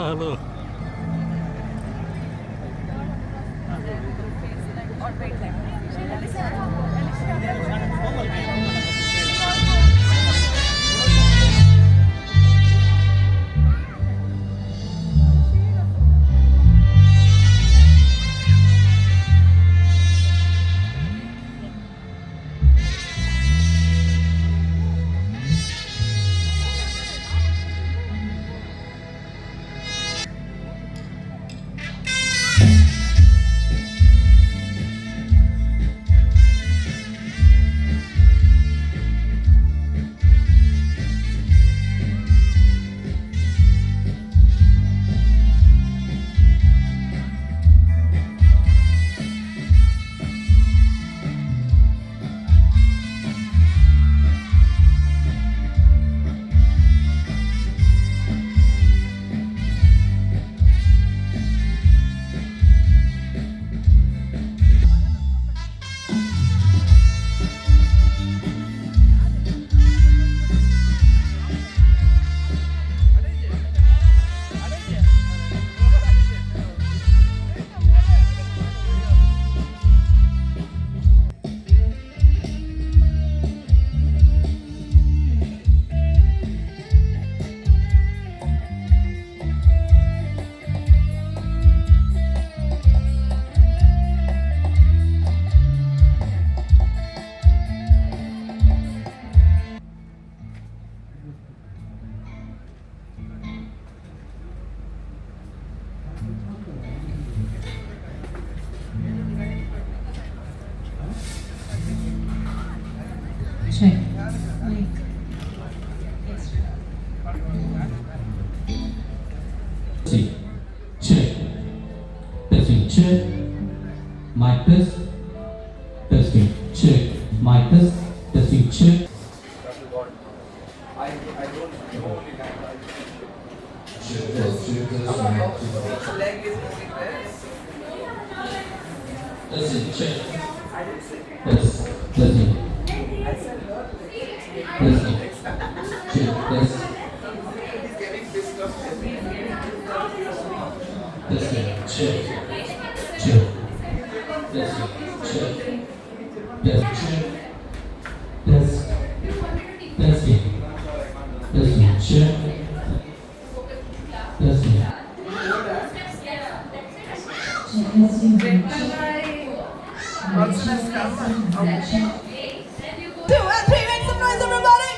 hello. Check. See, check. Testing, check. Mic test. Testing, check. Mic test. Testing, check. I don't know only that. Check test, check test. Which leg is moving there? Testing, check. I didn't say. Test, testing. I said her leg. Testing. Check test. He's getting pissed off at me. Testing, check. Check. Testing, check. Test, check. Test. Testing. Testing, check. Testing. Also, let's come. Two and three, make some noise, everybody!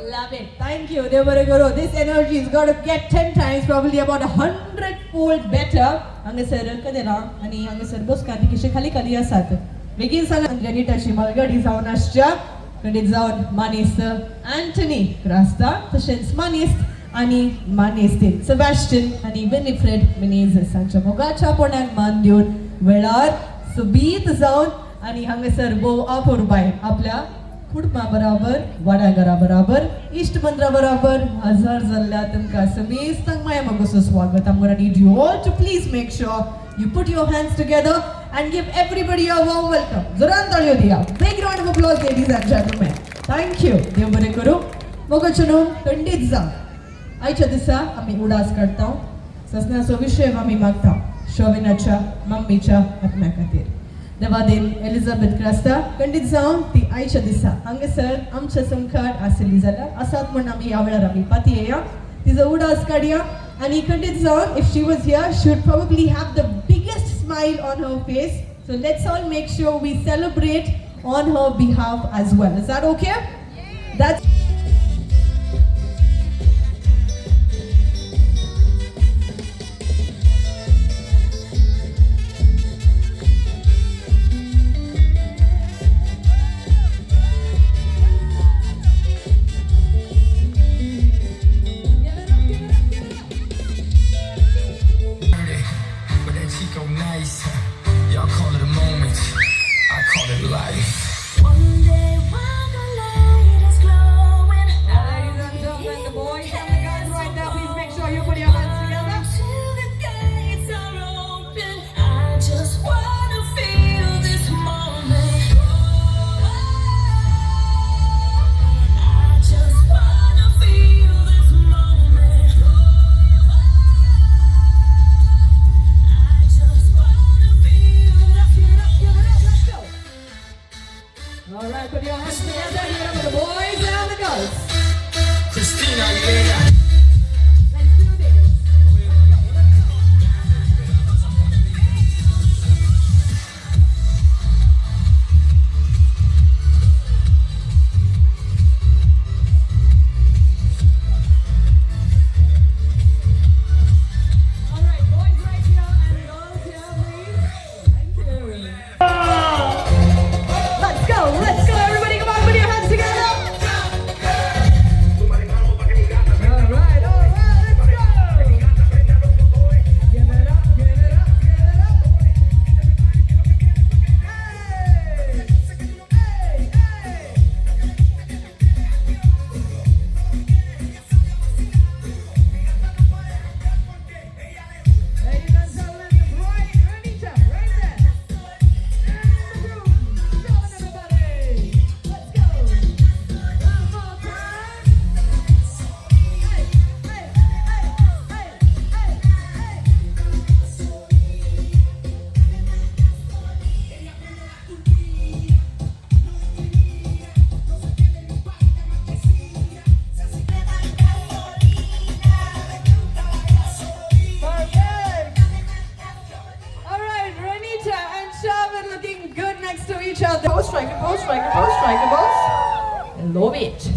Love it. Thank you, Devare Guru. This energy is going to get 10 times, probably about 100-fold better. Hange sir kadera ani hange sir boss kati kishe khali kali asat. Begin sana Janita Shimalgadi zaun ashja. Kredit zaun Manis Anthony Krasta. Tashens Manis ani Manistin Sebastian ani Winifred Menezes Sancha Mogacha Ponan Mandyun Velar Subit zaun आणि हांगासर भोव अपुर्बाय आपल्या कुटुंबा बरोबर वाडागरा बरोबर इष्ट मंत्रा बरोबर हजर जाल्ल्या तुमकां समेस्तांक माया मोगोचो स्वागत. I'm gonna need you all to please make sure you put your hands together and give everybody a warm welcome. जोरान ताळयो दिया. Big round of applause, ladies and gentlemen. Thank you. देव बरें करूं. मोगोचनो खंडीत जा. आयच्या दिसा आमी उडास काडटाव. ससनाचो विशय आमी मागता. शोविनाच्या मम्मीच्या आत्म्या खातीर. देवादेन एलिझाबेथ क्रास्ता खंडीत जावन ती आयच्या दिसा हांगासर आमच्या संकट आसली जाल्यार आसात म्हण आमी ह्या वेळार आमी पाती येया तिजो उडास काडया आनी खंडीत जावन if she was here she would probably have the biggest smile on her face so let's all make sure we celebrate on her behalf as well. Is that okay? That's Y'all call it a moment, I call it life. One day while the light is glowing.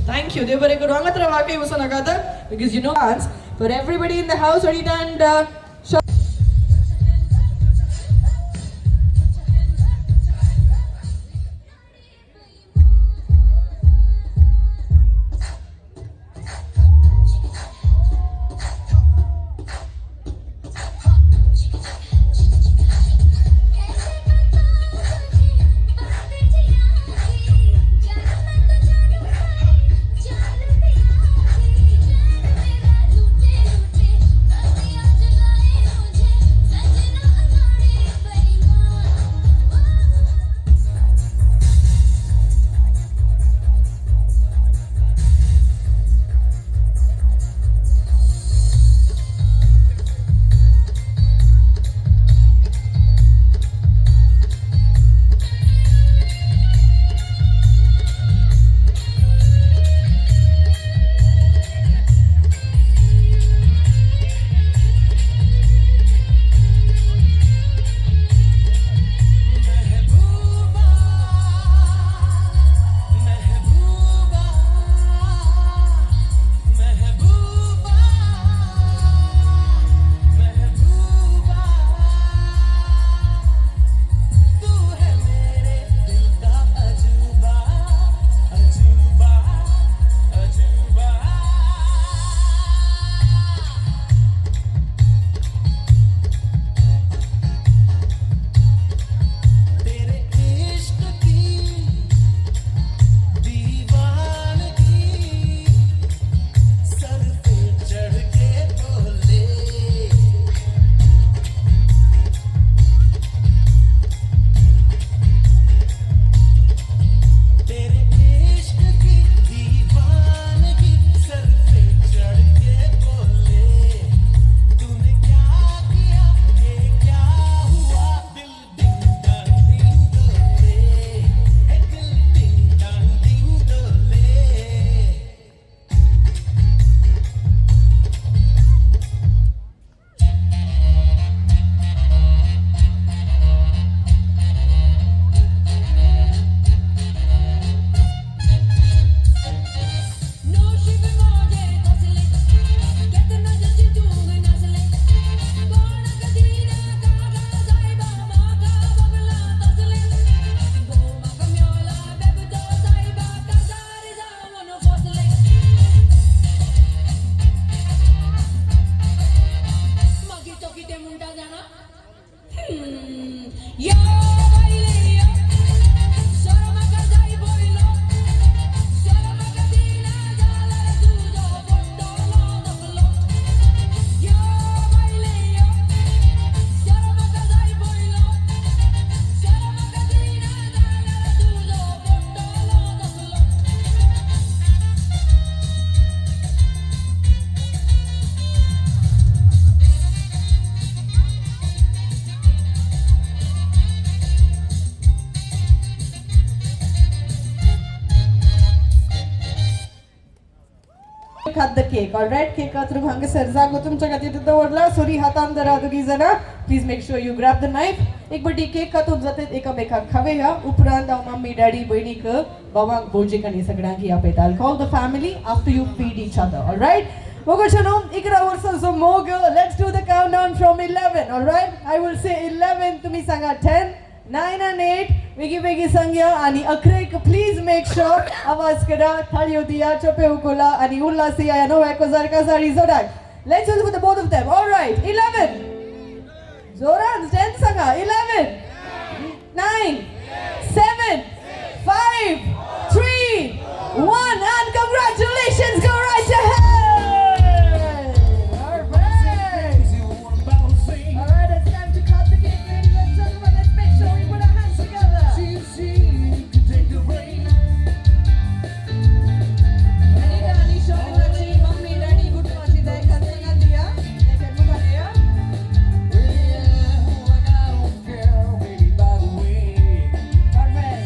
Thank you. देव बरे करू. हांगा तर वाकई वचो नाका तर because you know dance. For everybody in the house, ready and cut the cake. All right, cake atru bhange sarzago tumcha खातीर दवरला. सोरी हातान धरा दोगी जना. Please make sure you grab the knife. एक बटी केक कातून जाते एकामेकाक खावेया. उपरांत हांव मम्मी डॅडी भयणीक भावांक भोवजेक आनी सगळ्यांक या पेता. I'll call the family after you feed each other. All right. Mogochano, ikra वर्सांचो मोग. Let's do the countdown from 11. All right. I will say 11. तुम्ही सांगा 10, 9 and 8. वेगी वेगी सांगया आणि 11 प्लीज मेक श्योर आवाज करा थाळी दिया चोपे उकोला आणि उल्हासी या नो एको सारका साडी जोडाक. Let's do it with the both of them. All right. 11. Zohran 10 Sanga. 11, 9, 7, 5, 3, 1 and congratulations. Go right ahead. All right. All right, it's time to cut the cake, ladies and gentlemen. Let's make sure we put our hands together. Anita, Anisha, Ulachi, Mummy, Daddy, good morning. They can sing at the end. They can move on here. All right.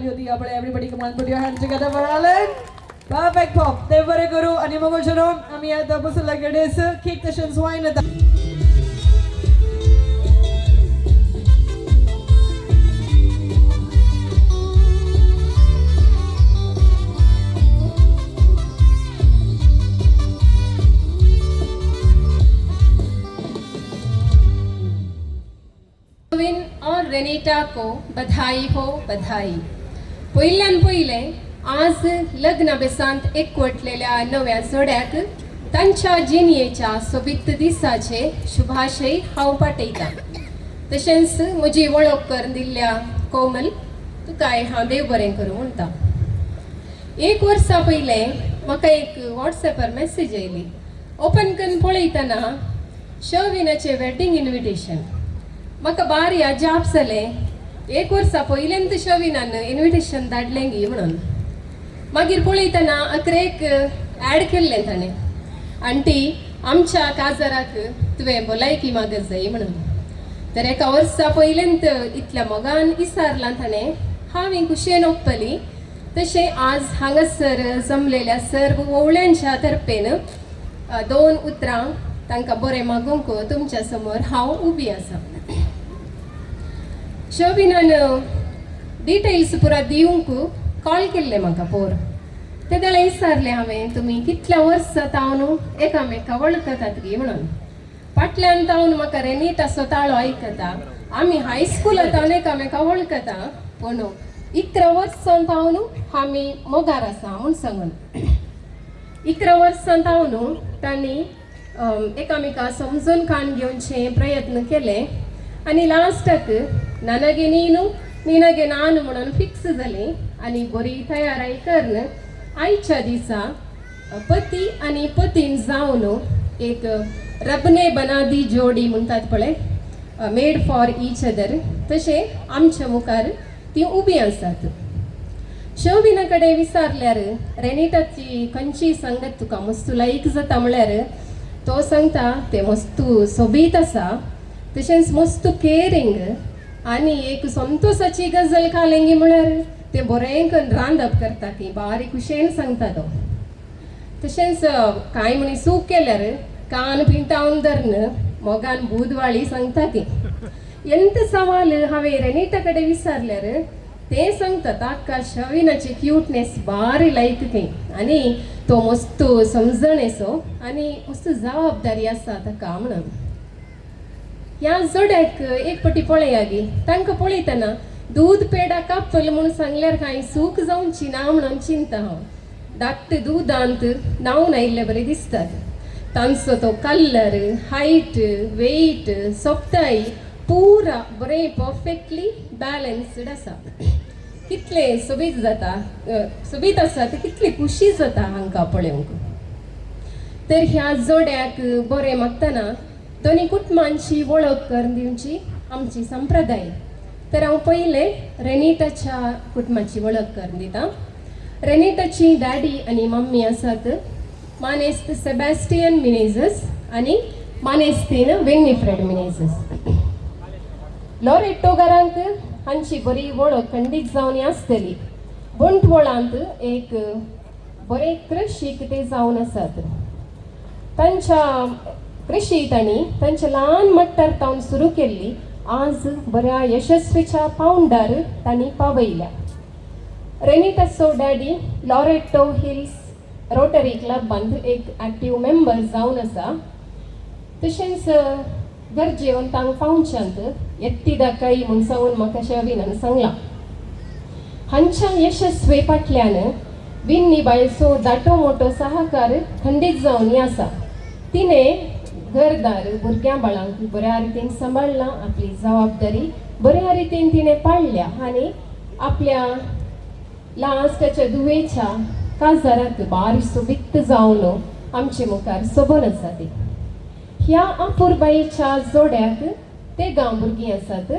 तालियो दिया पड़े everybody come on put your hands together for Alan perfect pop ते बरे करू आणि मग चलो आम्ही आता बसला गडेस केक तशेंच वाईन आता विन और रेनिटा को बधाई हो बधाई. पयल्यान पयले आज लग्न बेसांत एकवटलेल्या नव्या जोड्याक तांच्या जिणयेच्या सोबीत दिसाचे शुभाशय हांव पाठयतां. तशेंच म्हजी वळख करून दिल्ल्या कोमल तुकाय हांव देव बरें करूं म्हणटा. 1 वर्सा पयलें म्हाका एक वॉट्सॅपार मेसेज आयली. ओपन करून पळयतना शविनाचें वेडिंग इन्विटेशन. म्हाका बारी अजाप जालें. 1 वर्सा पयलेंत शविनान इन्विटेशन धाडलें गी म्हणून. मागीर पळयतना अकरेक ॲड केल्लें ताणें आंटी आमच्या काजाराक तुवें भलायकी मागत जाय म्हणून. तर 1 वर्सा पयलेंत इतल्या मोगान इसारलां ताणें. हांव कुशेन ओंपतली. तशें आज हांगासर जमलेल्या सर्व ओवळ्यांच्या तर्फेन 2 उतरां तांकां बरें मागूंक तुमच्या समोर हांव उबी आसा. शोभिनान डिटेल्स पुरा दिवंक कॉल केल्ले म्हाका पोर. ते जाल्यार विचारलें हांवें तुमी कितल्या वर्सां तावन एकामेका वळखतात गी म्हणून. फाटल्यान तावन म्हाका रेनिटाचो ताळो आयकता. आमी हायस्कुलांत एकामेका वळखता पूण 11 वर्सां तावन आमी मोगार आसा म्हूण सांगून. 11 वर्सां तावन तांणी एकामेका समजून कान घेवचे प्रयत्न केले आनी लास्टाक ನನಗೆ ನೀನು ನಿನಗೆ ನಾನು म्हणून फिक्स जाली आणि बरी तयाराई करून आयच्या दिसा पती आणि पतीन जावन एक रबने बनादी जोडी म्हणतात पळय मेड फॉर ईच अदर तशे आमच्या मुखार ती उबी आसात. शोभिना कडेन विचारल्यार रेनिटाची खंयची संगत तुका मस्त लायक जाता म्हळ्यार तो सांगता ते मस्त सोबीत आसा तशेंच मस्त केअरिंग आणि एक संतोषाची गजल कालेंगी म्हळ्यार ते बरें करून रांदप करता ती बारीक कुशेन सांगता तो. तशेंच कांय म्हणी सूख केल्यार कान पिंटावन धरून मोगान बुधवाळी सांगता ती. ಎಂತ ಸವಾಲು हांवें रेनिटा कडेन विचारल्यार ते सांगता ताका शविनाची क्यूटनेस बारी लायक ती आनी तो मस्त समजणेचो आनी मस्त जबाबदारी आसा ताका म्हणून. ह्या जोड्याक एक पटी पळया गी. तांकां पळयतना दूध पेडा कापल म्हणून सांगल्यार कांय सूख जावची ना म्हणून चिंता हांव. धाकटे दुदांत न्हांवन आयिल्ले बरें दिसतात. तांचो तो कलर हायट वेट सोबताय पुरा बरें परफेक्टली बॅलन्स्ड आसा. कितले सोबीत जाता सोबीत आसा ते कितली खुशी जाता हांकां पळोवंक. तर ह्या जोड्याक बरें मागतना दोनी कुटुंबांची वळख करून दिवची आमची संप्रदाय. तर हांव पयले रेनिटाच्या कुटुंबाची वळख करून दितां. रेनिटाची डॅडी आनी मम्मी आसात मानेस्त सेबॅस्टियन मिनेझस आनी मानेस्तीन विनिफ्रेड मिनेझस. लॉरेटो घरांक हांची बरी वळख खंडीत जावन आसतली. बुंटवळांत एक बरे कृशीक ते जावन आसात. तांच्या कृषी तांणी तांच्या ल्हान मट्टार तावन सुरू केल्ली आज बऱ्या यशस्वीच्या पावंडार तांणी पावयल्या. रेनिटाचो डॅडी लॉरेटो हिल्स रोटरी क्लबांत एक ॲक्टिव्ह मेंबर जावन आसा. तशेंच गरजेवंतांक पावच्यांत येत्तीदाकाई म्हूण सांगून म्हाका शविनान सांगलां. हांच्या यशस्वे फाटल्यान विन्नी बायलचो दाटो मोठो सहकार खंडीत जावन आसा. तिणें घरदार भुरग्यां बाळांक बऱ्या रितीन सांबाळ्ळां. आपली जबाबदारी बऱ्या रितीन तिणें पाळल्या आनी आपल्या लास्टाच्या दुवेच्या काजाराक बारी सोबीत जावन आमचे मुखार सोबून आसा ती. ह्या अपुरबाईच्या जोड्याक ते गांव भुरगीं आसात.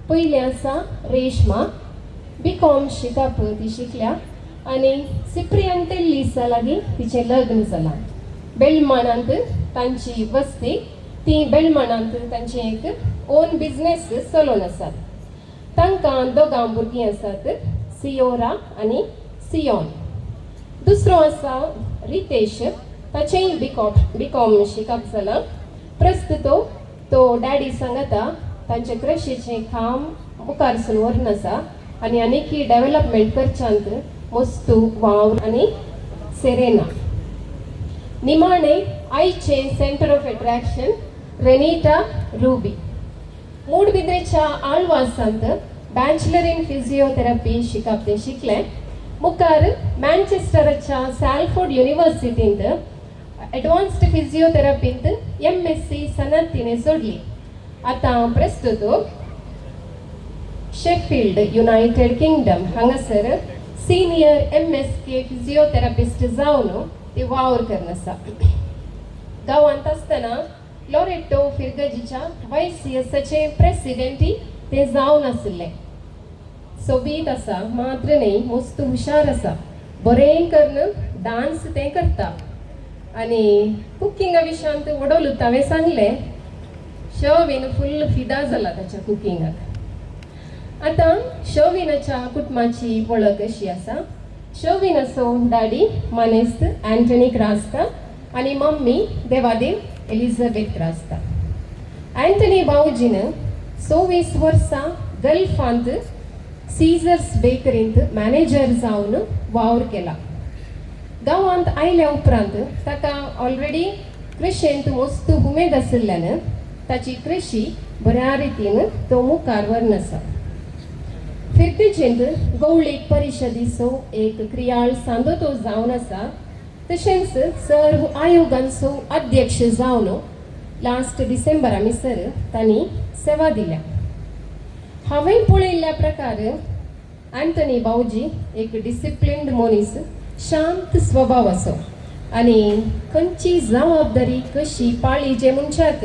पयली आसा रेशमा BCom शिकाप ती शिकल्या आनी सिप्रियान तेल्लीसा लागीं तिचें लग्न जालां. बेळमाणांत तांची वस्ती. ती बेळमाणांत तांचें एक ओन बिझनेस चलोवन आसात. तांकां 2 भुरगीं आसात सियोरा आणि सियोन. दुसरो आसा रितेश, ताचेंय बीकॉम शिकप जाला. प्रस्तुतो तो डॅडी सांगता तांचे क्रशीचें काम मुखारसून व्हरून आसा आनी आनीक डेव्हलपमेंट करच्यांत मस्तू वावर आनी सेरेना. निमाणे आयचे centre of attraction Renita Ruby. मूडबिद्रेच्या आळवासांत बॅचलर इन फिजिओथेरपी शिकप ते शिकले. मुखार मॅनचेस्टरच्या सॅलफोर्ड युनिव्हर्सिटींत एडवान्स्ड फिजिओथेरपींत MSc सनद तिणें सोडली. आतां प्रस्तुत शेफिल्ड युनायटेड किंगडम हांगासर सिनियर MSK फिजिओथेरपिस्ट जावन ते वावर करन आसा. गांवांत आसतना लॉरेटो फिर्गजीच्या YCSचे प्रेसिडेंटी ते जावन आसले. सोबीत आसा मात्र न्ही, मस्त हुशार आसा. बरें करन डान्स ते करता आनी कुकिंगा विशयांत वडोल हांवें सांगलें. शोवीन फुल्ल फिदा जाला ताच्या कुकिंगाक. आतां शोविनाच्या कुटुंबाची वळख अशी आसा. शोविनाचो डॅडी मानेस्त अँटनी क्रास्ता आनी मम्मी देवादेव एलिझाबेथ क्रास्ता. अँटनी बावजीन 26 वर्सां गल्फांत सीझर्स बेकरींत मॅनेजर जावन वावर केला. गांवांत आयल्या उपरांत ताका ऑलरेडी कृशेंत मस्त उमेद आशिल्ल्यान ताची कृशी बऱ्या रितीन तो मुखार व्हरून आसा. फिरतेचेंत गवळीक परिशदीचो एक क्रियाळ सांदोतो जावन आसा. तशेंच सर्व आयोगांचो अध्यक्ष जावन लास्ट डिसेंबरा मिसर तांणी सेवा दिल्या. हांवें पळयल्ल्या प्रकार अँटनी बावजी एक डिसिप्लिन्ड मनीस, शांत स्वभाव असो आनी खंयची जबाबदारी कशी पाळीचे मनशाक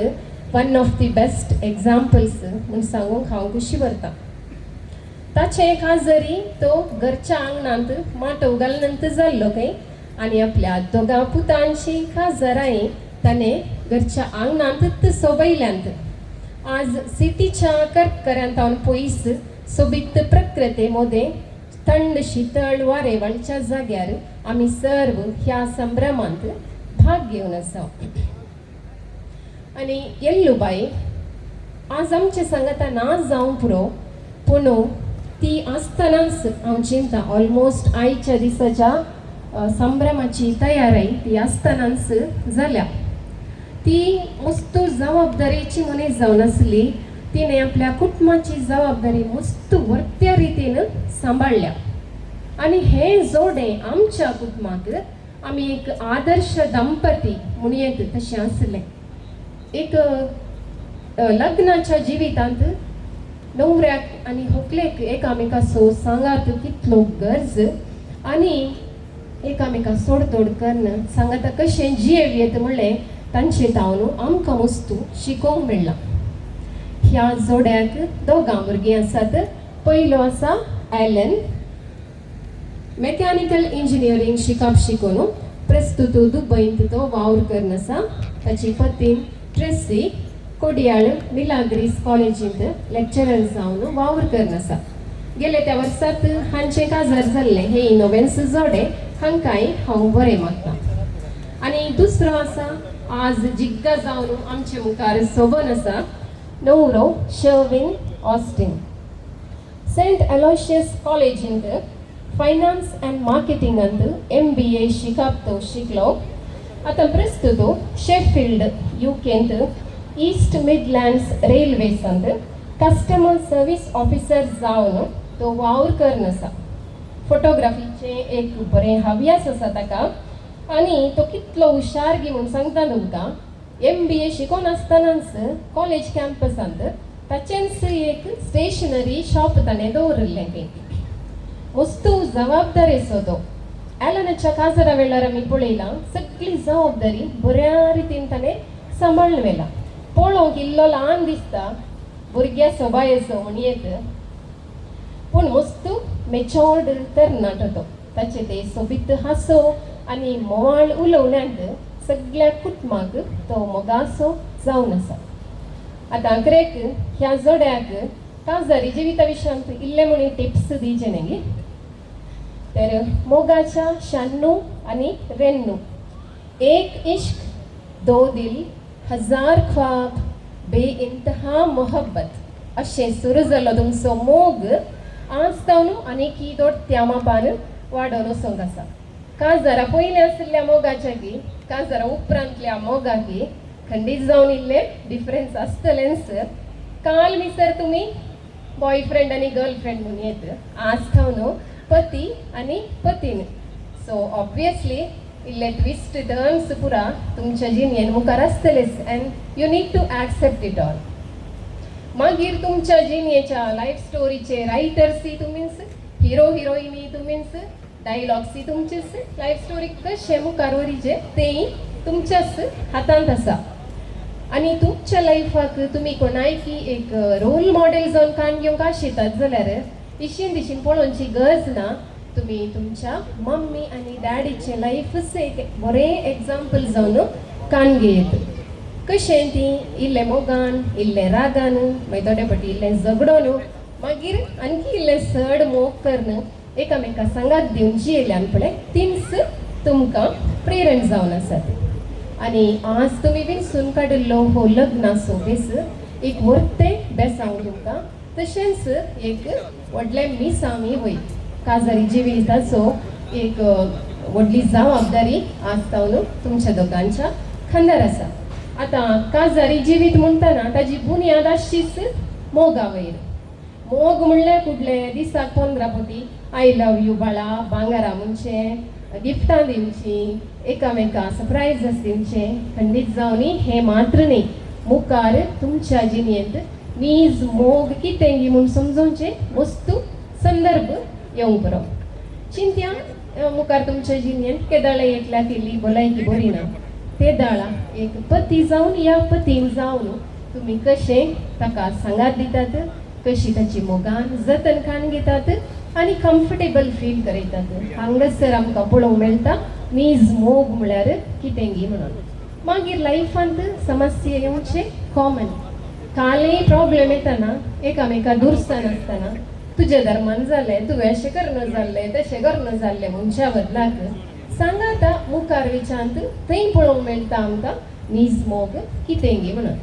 one of the best examples म्हूण सांगूंक हांव खुशी भरता. ताचे खाजरी तो घरच्या आंगणांत माटो घालनंत जाल्लो खंय आनी आपल्या दोगा पुतांची खाजराय ताणें घरच्या आंगणांतच सोबयल्यांत. आज सिटीच्या कर्कऱ्यांत हांव पयस सोबीत प्रकृती मोदे थंड शीतळ वारेवळच्या जाग्यार आमी सर्व ह्या संभ्रमांत भाग घेवन आसा. आनी येल्लूबाई आज आमचे सांगता ना जावं पुरो, पूण ती आसतनाच हांव चिंता ऑलमोस्ट आयच्या दिसाच्या संभ्रमाची तयारी ती आसतनाच जाल्या. ती मस्त जबाबदारीची मनीस जावन आसली. तिने आपल्या कुटुंबाची जबाबदारी मस्त वर्त्या रितीन सांबाळल्या आनी हे जोडे आमच्या कुटुंबाक आमी एक आदर्श दंपती म्हणयेत तशें आसलें. एक लग्नाच्या जिवितांत न्हवऱ्याक आनी व्हंकलेक एकामेकाचो सांगात कितलो गरज आनी एकामेका सोडतोड करन सांगाता कशें जियेवयेत म्हणलें तांचे तावन आमकां मस्तू शिकोवंक मेळ्ळां. ह्या जोड्याक दोगां भुरगीं आसात. पयलो आसा ॲलन, मेकॅनिकल इंजिनियरींग शिकप शिकून प्रस्तुत दुबयंत तो वावर करन आसा. ताची पत्नी ट्रेसी कोडयाळ मिलाग्रीस कॉलेजींत लेक्चरर जावन वावर करन आसा. गेले त्या वर्सात हांचे काजार जाल्ले. हे इनोवेन्स जोडे हांकांय हांव बरें मागता. आनी दुसरो आसा आज जिग्गा जावन आमचे मुखार सोबन आसा न्हवरो शर्विन ऑस्टीन. सेंट अलोयशियस कॉलेजींत फायनान्स अँड मार्केटिंगांत MBA शिकप तो शिकलो. आतां प्रस्तुत शेफिल्ड UKंत ईस्ट मिडलँड्स रेल्वेसांत कस्टमर सर्वीस ऑफिसर जावन तो वावर करन आसा. फोटोग्राफीचे एक बरें हव्यास आसा ताका आनी तो कितलो हुशार गी म्हूण सांगता तुमकां. MBA शिकोवन आसतनाच कॉलेज कॅम्पसांत ताचेंच एक स्टेशनरी शॉप ताणें दवरलें खंय. वस्तू जबाबदारेचो तो. ॲलनाच्या काजरा वेळार आमी पळयलां सगळी जबाबदारी बऱ्या रितीन ताणें सांबाळून व्हेला. पळोवंक इल्लो ल्हान दिसता भुरग्या सोबायेचो म्हणयेत, पूण मस्तू मेच्योर्ड तरणाटो तो. ताचे ते सोबीत हांसो आनी मोवाळ उलोवण्यांत सगळ्या कुटुंबाक तो मोगासो जावन आसा. आतां आखरेक ह्या जोड्याक काजारी जिविता विशयांत इल्ले म्हणी टिप्स दिवचे न्ही. तर मोगाच्या 96 आणि 92 एक इश्क दो दिल हजार ख्वाब बेइंतहा मोहब्बत अशें सुरू जालो तुमचो मोग आज तावन आनी की त्यामापान वाडोन वचोंक आसा काजारा पयलीं आशिल्ल्या मोगाच्याकी काजारा उपरांतल्या मोगाकी खंडीत जावन इल्ले डिफरन्स आसतलेंच काल मिसर तुमी बॉयफ्रेंड आनी गर्लफ्रेंड म्हणून येत आज थावन पती आनी पतीन सो ऑब्वियसली इल्ले ट्विस्ट टर्न्स पुरा तुमच्या जिणेन मुखार आसतलेच and you need to accept it all मागीर तुमच्या जिणेच्या लायफ स्टोरीचे रायटर्सय तुमीच हिरो हिरोईनी तुमीच डायलॉग्सय तुमचेच लायफ स्टोरी कशें मुखार व्हरचे तेय तुमच्याच हातांत आसा आनी तुमच्या लायफाक तुमी कोणायकी एक रोल मॉडेल जावन काम घेवंक आशितात जाल्यार इशीन दिशीन पळोवची गरज ना तुमी तुमच्या मम्मी आनी डॅडीचे लायफच एक बरें एग्जाम्पल जावन कान घेयत कशें ती इल्ले मोगान इल्ले रागान मागीर थोडे फावटी इल्लें झगडोन मागीर आणखी इल्लें सड मोग करून एकामेका सांगात दिवची येयल्यान पळय तींच तुमकां प्रेरण जावन आसात आनी आज तुमी बीन सून काडिल्लो हो लग्नाचो बेस एक व्हरतें बेसांव तुमकां तशेंच एक व्हडलें मिसांवी वयत काजारी जिविताचो एक व्हडली जबाबदारी आज तावन तुमच्या दोगांच्या खांदार आसा आतां काजारी जिवीत म्हणटना ताजी बुन्याद आसचीच मोगा वयर मोग म्हणल्यार कुठले दिसाक 15 फावटी आय लव यू बाळा भांगारा म्हणचे गिफ्टां दिवची एकामेका सरप्रायझस दिवचे खंडीत जावनी हे मात्र न्ही मुखार तुमच्या जिणेंत नीज मोग कितेंगी म्हूण समजोवचे वस्तू संदर्भ येवंक बरो चिंत्या मुखार तुमच्या जिणेंत केदाळे एकल्या केली भलायकी बरी ना ते दाळा एक पती जावन या पतीन जावन तुमी कशें ताका सांगात दितात कशी ताची मोगान जतन खान घेतात आनी कम्फर्टेबल फील करयतात हांगासर आमकां पळोवंक मेळटा नीज मोग म्हळ्यार कितेंगी म्हणून मागीर लायफांत समस्या येवचे कॉमन कालय प्रॉब्लेम येतना एकामेका दुरस्तान आसतना तुज्या धर्मान जालें तुवें अशें करणं जाल्लें तशें करणं जाल्लें म्हणच्या बदलाक सांगा आतां मुखार विचांत थंय पळोवंक मेळटा आमकां नीज मोग कितेंगी म्हणून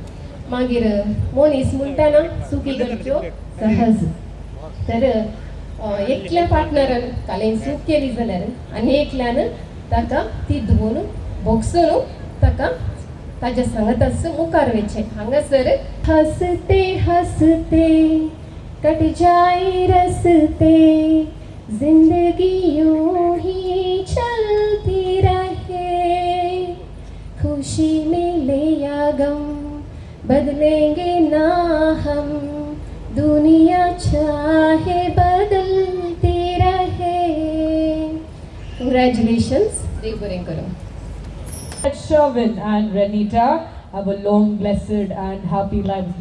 मागीर मनीस म्हणटना चुकी करच्यो सहज तर एकल्या पार्टनरान कालें चूक केली जाल्यार आनी एकल्यान ताका ती धुवन भोगसून ताका ताज्या सांगताच मुखार वयचें हांगासर हसते हसते कट जाए रस्ते जिंदगी यूं ही चलती रहे खुशी मिले या गम बदलेंगे ना हम दुनिया चाहे बदलती रहे कंग्रॅच्युलेशन्स देव बरें करूं Sherwin and Renita have a long, blessed and happy lives.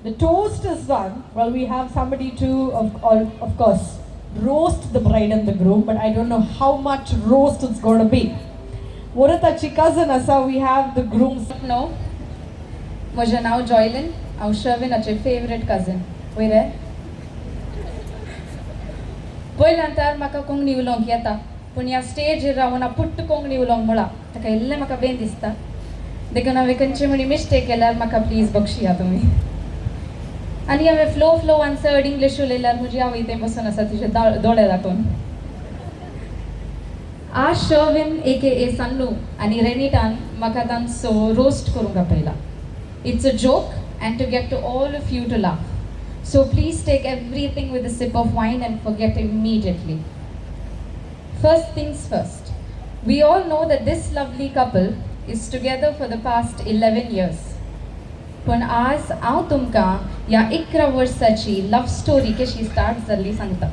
The toast is one. Well, we have somebody to, of course, roast the bride and the groom, but I don't know how much roast it's going to be. Voratachi cousin asa, we have the groom's. No, म्हजें नांव जॉयलिन हांव शर्विनाचें favourite cousin वयर रे पयल्यान म्हाका कोंकणी उलोवंक येता पूण ह्या स्टेजीर रावन हांव पुट्ट कोंकणी उलोवंक म्हळा ताका इल्लें म्हाका बेन दिसता देखून हांवें खंयची म्हणी मिस्टेक केल्यार म्हाका प्लीज बक्षिया तुमी आनी हांवें फ्लो आन्सर्ड इंग्लीश उलयल्यार म्हजी आवय थंय बसून आसा तिचे दोळे दाखोवन आज शर्विन ए सन्नू आनी रेनिटान म्हाका तांचो रोस्ट करूंक आपयला it's a joke and to get to all of you to laugh. So please take everything with a sip of wine and forget immediately. First things first, we all know that this lovely couple is together for the past 11 years. पण आज हांव तुमकां ह्या 11 वर्साची love story कशी start जाल्ली सांगता.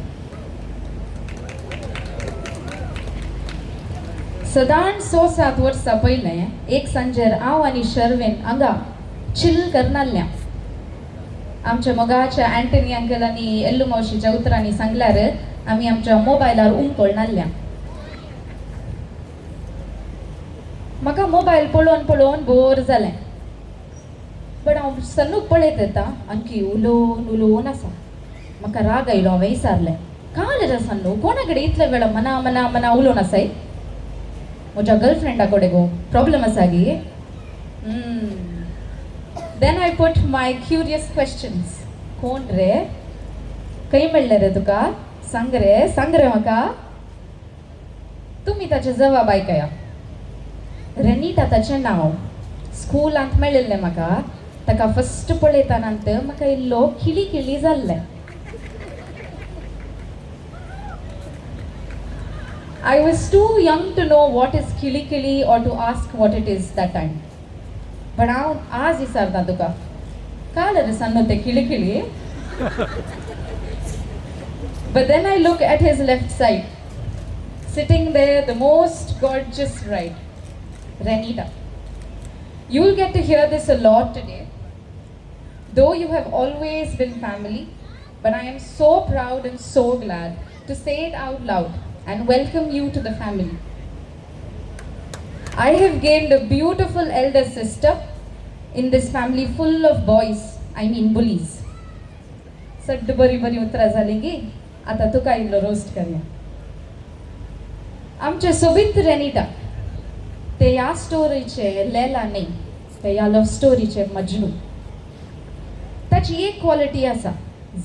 सादारण 6-7 वर्सां पयलें एक सांजेर हांव आनी शर्विन हांगा चिल करनाल्ल्या आमच्या मोगाच्या अँटनी अंकल आनी एल्लू मावशीच्या उतरांनी सांगल्यार आमी आमच्या मोबायलार उमकळनाल्ल्या म्हाका मोबायल पळोवन बोर जालें बट हांव सन्नूक पळयत येता आणकी उलोवन आसा म्हाका राग आयलो हांवें विचारलें काल सन्नू कोणाकडे इतल्या वेळा मना मना मना उलोवन आसाय म्हज्या गर्लफ्रेंडा कडेन गो प्रॉब्लेम आसा गी then I put my curious questions कोण रे खंय मेळ्ळें रे तुका सांग रे म्हाका तुमी ताचे जवाब आयकया रेनिटा ताचें नांव स्कुलांत मेळिल्लें म्हाका ताका फस्ट पळयतानांत म्हाका इल्लो किळी किळी जाल्लें I was too young to know what is kili kili or to ask what it is that time. But now, आज विचारता तुका काल रे सन्नो ते किळी किळी But then I look at his left side, sitting there, the most gorgeous bride, Renita. You'll get to hear this a lot today. Though you have always been family, but I am so proud and so glad to say it out loud and welcome you to the family. I have gained a beautiful elder sister in this family full of boys, I mean bullies. सड्ड बरी बरी उतरां जाली गी आता तुका इल्लो roast करया आमचे सोबीत रेनिटा ते ह्या स्टोरीचे लैला न्ही ते ह्या लव स्टोरीचे मजनू ताची एक क्वालिटी आसा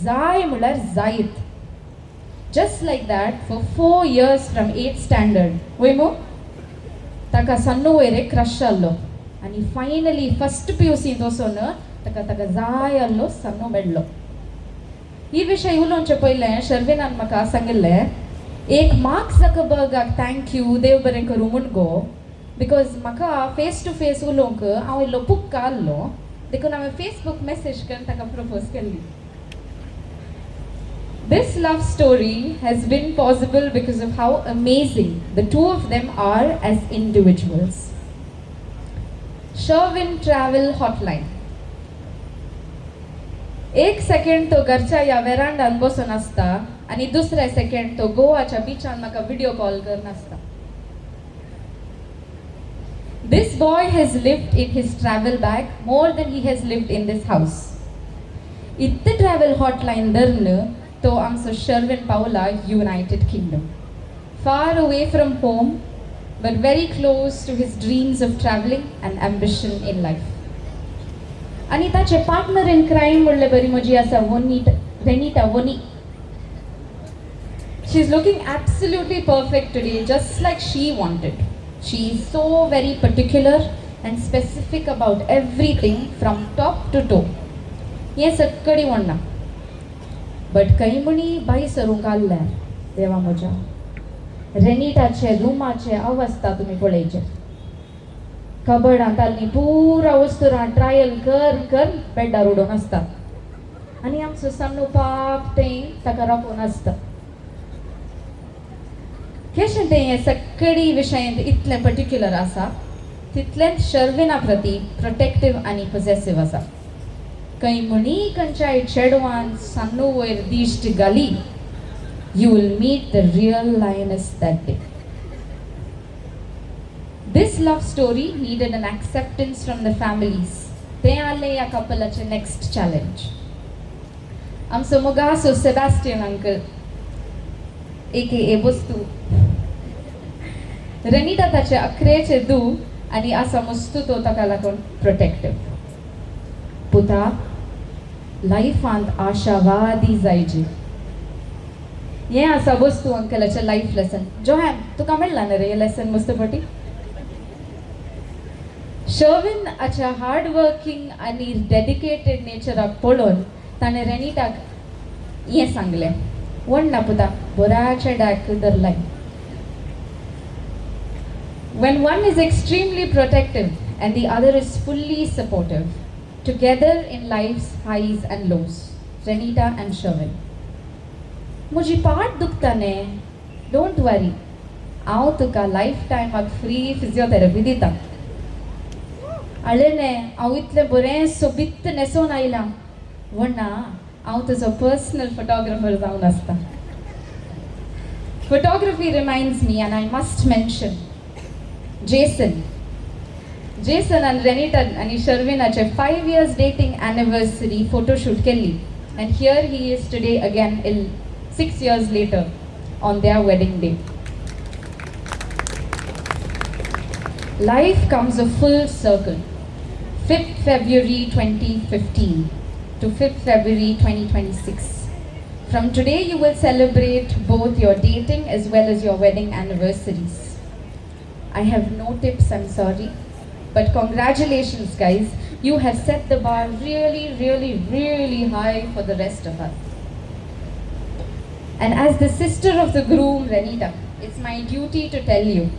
जाय म्हळ्यार जायत Just like that, for 4 years from 8th standard, वयमो ताका सन्नो वयरे क्रश जाल्लो आनी फायनली फस्ट PUC वचून ताका जाय आल्लो सन्नो मेळ्ळो ही विशय उलोवचे पयलें शर्विनान म्हाका सांगिल्लें एक मार्क झकरबर्गाक थँक यू देव बरें करूं म्हूण गो बिकॉज म्हाका फेस टू फेस उलोवंक हांव इल्लो पुक्का आल्लो देखून हांवें फेसबूक मेसेज करून ताका प्रपोज केल्ली This love story has been possible because of how amazing the two of them are as individuals. Sherwin Travel Hotline. एक सेकंड तो घरच्या या वेरांडान बसून आसता आणि दुसरे सेकंड तो गोवाच्या बीचान म्हाका व्हिडिओ कॉल करून आसता This boy has lived in his travel bag more than he has lived in this house. इत्ते ट्रॅव्हल हॉटलाईन धरन तो आमचो शर्विन पावला United kingdom far away from home but very close to his dreams of traveling and ambition in life. आणि ताचे partner in crime म्हणले बरी म्हजी आसा रेनिटा वनी She is looking absolutely perfect today, just like she wanted. She is so very particular and specific about everything from top to toe. हे सगळी म्हणना but काही म्हणी बाई सरूंक आल्ल्यार देवा म्हज्या रेनिटाचे रुमाचे अवस्था तुमी पळयचे कबडांत आनी पुरा वस्तुरां ट्रायल कर बेड्डार उडोवन आसता आनी आमचो सन्नो पाप तें ताका राखून आसता कशें तें हें सगळी विशयांत इतलें पर्टिक्युलर आसा तितलेंच शर्विना प्रती प्रोटेक्टीव आनी पॉसेसिव्ह आसा काही म्हणी खंयच्याय चेडवान सन्नो वयर दिश्ट घाली you will meet the real lioness that day. This love story needed an acceptance from the families. They आले या कपलाचे next challenge. आमचो मोगासो सेबॅस्टियन अंकल aka बस्तू रेनिटा ताचे अकरेचे दू आनी आसा मस्तू तो ताका लागून प्रोटेक्टिव्ह पुता लायफांत आशावादी जायची हे आसा वस्तू अंकलाचे लाईफ लेसन जोहॅन तुका मेळ्ळा न्ही रे लेसन मस्त पटी शर्विन आच्या हार्ड वर्किंग आनी डेडिकेटेड नेचराक पळोवन ताणें रेनिटाक हें सांगलें वण ना पुता बऱ्या चेड्याक धरलाय When one is extremely protective and the other is fully supportive, together in life's highs and lows, Renita and Sherwin. मुझी पाट दुखता ने डोंट वरी हांव तुका लायफ टायमाक फ्री फिजिओथेरपी दिता आळेने हांव इतलें बरें सोबीत न्हेसोवन आयलां वणा हांव तुजो पर्सनल फोटोग्राफर जावन आसता photography reminds me and I must mention Jason and Renita and Sherwinaचे 5 years dating anniversary photo shoot केली and here he is today again in 6 years later on their wedding day. Life comes a full circle. 5th February 2015 to 5th February 2026. From today, you will celebrate both your dating as well as your wedding anniversaries. I have no tips, I'm sorry. But congratulations, guys. You have set the bar really, really, really high for the rest of us. And as the sister of the groom, Renita, it's my duty to tell you.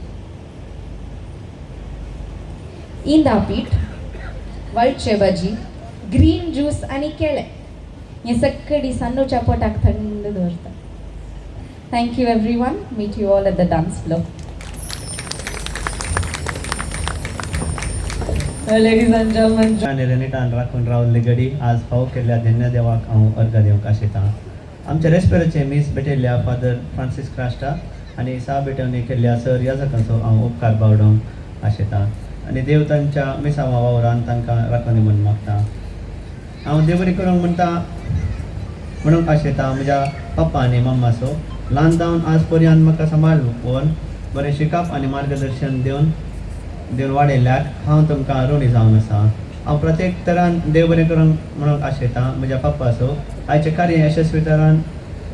Indapit, Valchebaji, green juice आणि केळे हे सगळी सन्नूच्या पोटाक थंड दवरता. Thank you everyone. Meet you all at the dance floor. Ladies and gentlemen, आणि रेनिटान राखून रावल्ली घडी आज फाव केल्ल्या धन्य देवाक हांव अर्घ दिवंक आशेतां. आमच्या रेस्पेराचे मीस भेटयल्ल्या फादर फ्रांसीस क्रास्टा आनी सा भेटवणी केल्ल्या सर याजकांचो हांव उपकार बावडोवंक आशेतां आनी देव तांच्या मिसावा वावरान तांकां राखणी म्हूण मागता. हांव देव बरी करूंक म्हणूंक आशेतां म्हज्या पप्पा आनी मम्माचो ल्हान जावन आज पर्यंत म्हाका सांबाळून बरें शिकप आनी मार्गदर्शन दिवन वाडयल्याक हांव तुमकां ऋणी जावन आसा. हांव प्रत्येक तरान देव बरें करूंक म्हणून आशेतां म्हज्या पप्पाचो आयचें कार्य यशस्वी तरान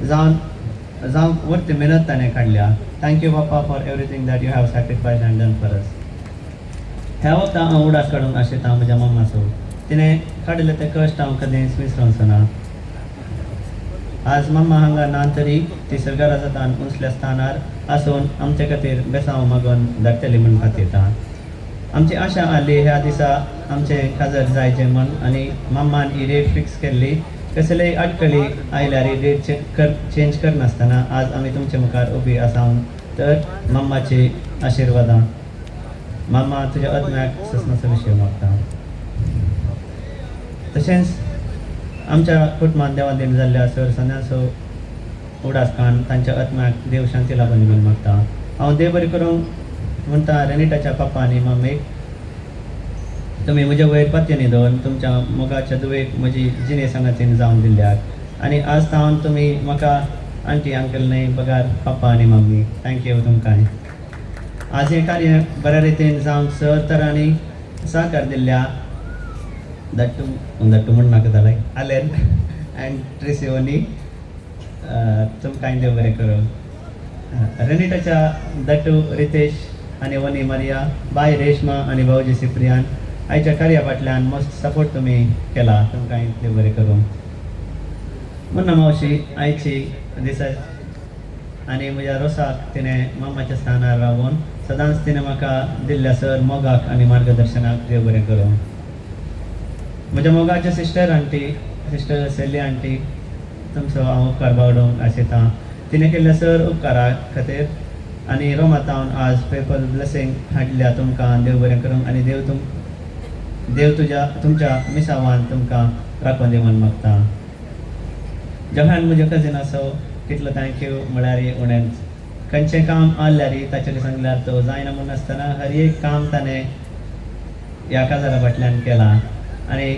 जावंक वर्थ मेहनत ताणें काडल्या. Thank you papa for everything that you have sacrificed and done for us. ह्या वक्ताक हांव उडास काडूंक आशेतां म्हज्या मम्माचो. तिणें काडिल्ले ते कश्ट हांव कधीच विसरूंक ना. आज मम्मा हांगा ना तरी ती सर्गराजांतान उंचल्या स्थानार आसून आमचे खातीर बेसांव मागून धाडटली म्हूण खातीरता. आमची आशा आली ह्या दिसा आमचें काजर जायचें म्हूण आनी मम्मान ही डेट फिक्स केल्ली. कसलेय अडकळी आयल्यार ही डेट चेंज करनासतना आज आमी तुमचे मुखार उबी आसावन तर मम्माची आशिर्वादां. मम्मा तुज्या आत्म्याक ससनाचो विशय मागता. तशेंच आमच्या कुटुंबान देवादीन जाल्ल्या सर सन्यासो उडासकान तांच्या आत्म्याक देव शांती लाभून म्हूण मागता. हांव देव बरी करूंक म्हणटा रेनिटाच्या पप्पा आनी मम्मीक तुमी म्हज्या वयर पत्ते न्हिदोवन तुमच्या मोगाच्या दुवेक म्हजी जिणे सांगातीन जावन दिल्ल्याक आनी आज तावन तुमी म्हाका आंटी अंकल न्हय बगार पप्पा आनी मम्मी. थँक्यू तुमकां. आज हें कार्य बऱ्या रितीन जावन सर तरांनी सहकार दिल्ल्या दट्टू म्हण नाका जालें आलेन अँड ट्रिसिओनी तुमकां देव बरें करूं. रेनिटाच्या दट्टू रितेश आनी वनी मारिया बाय रेशमा आनी भाऊजी सिप्रियान आयच्या कार्या फाटल्यान मस्त सपोर्ट तुमी केला. तुमकां देव बरें करूं. मुन्ना मावशी आयची दिसा आनी म्हज्या रोसाक तिणें मम्माच्या स्थानार रावून सदांच तिणें म्हाका दिल्ल्या सर मोगाक आनी मार्गदर्शनाक देव बरें करूं. म्हज्या मोगाच्या सिस्टर सेली आंटी तुमचो हांव उपकार बावडोवंक आशेतां. तिणें केल्ल्या सर उपकारा खातीर आनी रोमातावन आज पेपल ब्लेसिंग हाडल्या तुमकां देव बरें करूंक आनी देव तुमच्या मिसावान तुमकां राखून दी म्हूण मागता. जगान म्हज्या कजिन आसो कितलो थँक्यू म्हळ्यार उणेंच. खंयचें काम आसल्यार ताचेर सांगल्यार तो जायना म्हूण नासतना हर एक काम ताणें ह्या काजारा फाटल्यान केलां आनी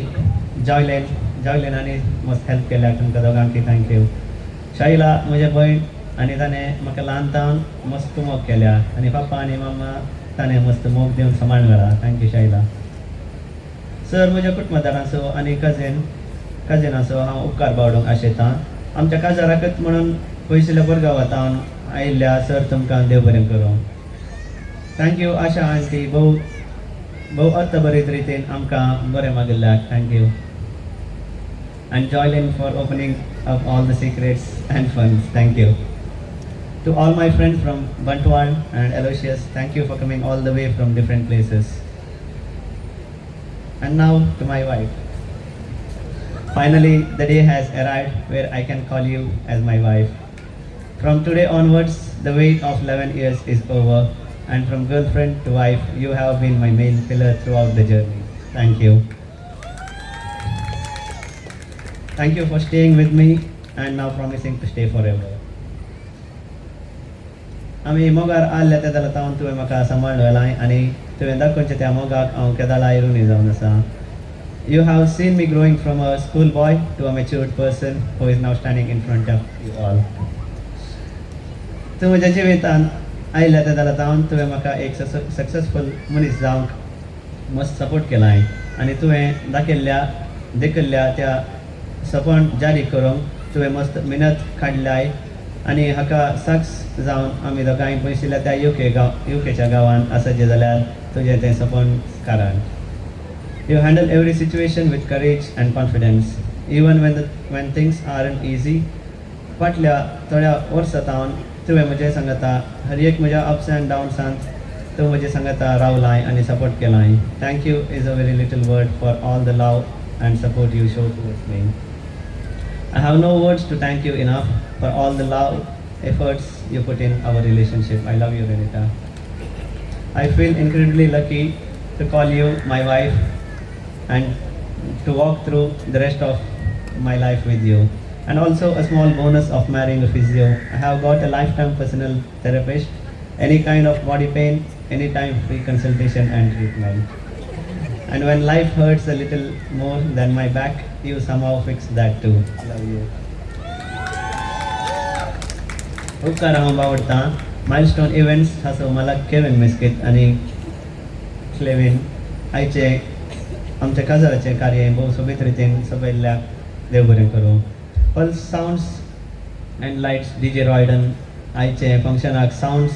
जॉयलेन आनी मस्त हेल्प केल्याक तुमकां दोगांकी थँक्यू. शाइला म्हजे भयण आनी ताणें म्हाका ल्हान तावन मस्त मोग केल्या आनी पप्पा आनी मम्मा ताणें मस्त मोग दिवन सांबाळून घाला. थँक्यू शाइला. सर म्हज्या कुटुंबदारांचो आनी कजिनाचो हांव उपकार बावडोवंक आशेतां. आमच्या काजाराकच म्हणून पयसुल्ल्या भुरग्या वतावन आयिल्ल्या सर तुमकां देव बरें करूं. थँक्यू आशा आंटी भोव अर्थबरीत रितीन आमकां बरें मागिल्ल्याक thank you. And Joylin for opening up all the secrets and funds. Thank you. To all my friends from Bantwal and Aloysius, thank you for coming all the way from different places. And now to my wife. Finally, the day has arrived where I can call you as my wife. From today onwards, the wait of 11 years is over, and from girlfriend to wife, you have been my main pillar throughout the journey. Thank you. Thank you for staying with me and now promising to stay forever. आमी मोगार आल्ल्या त्या जाल्यार तावन तुवें म्हाका सांबाळून व्हेलां आनी तुवें दाखोवचें त्या मोगाक हांव केदां ऋणी जावन आसा. You have seen me growing from a school boy to a matured person who is now standing in front of you all. तूं म्हज्या जिवितान आयल्या त्या जावन तुवें म्हाका एक सक्सेसफूल मनीस जावंक मस्त सपोर्ट केलाय आनी तुवें दाखयल्ल्या त्या सपन जारी करूंक तुवें मस्त मेहनत काडल्याय आनी हाका सक्स जावन आमी दोगांय पयशिल्ल्या त्या युकेच्या गांवान आसाचे जाल्यार तुजें तें सपन कारण You handle every situation with courage and confidence, even when things aren't easy. फाटल्या थोड्या वर्सांतावन तुवें म्हजें सांगता हर एक म्हज्या अप्स एंड डावन्सांत तूं म्हजें सांगता रावलाय आनी सपोर्ट केलाय. Thank you is a very little word for all the love and support you show towards me. I have no words to thank you enough for all the love, efforts you put in our relationship. I love you, Renita. I feel incredibly lucky to call you my wife and to walk through the rest of my life with you. And also a small bonus of marrying a physio. I have got a lifetime personal therapist, any kind of body pain, anytime free consultation and treatment. And when life hurts a little more than my back, you somehow fix that too. Love you. उपकार हांव आवडटा milestone events हाचो मालक Kevin मेस्कीत आनी क्लेविन आयचे आमच्या काजाराचे कार्य भोव सोबीत रितीन सोबयल्ल्याक देव बरें करूं. पल्स सावंड्स एंड लायट्स डीजे रॉयडन आयचे फंक्शनाक सावंड्स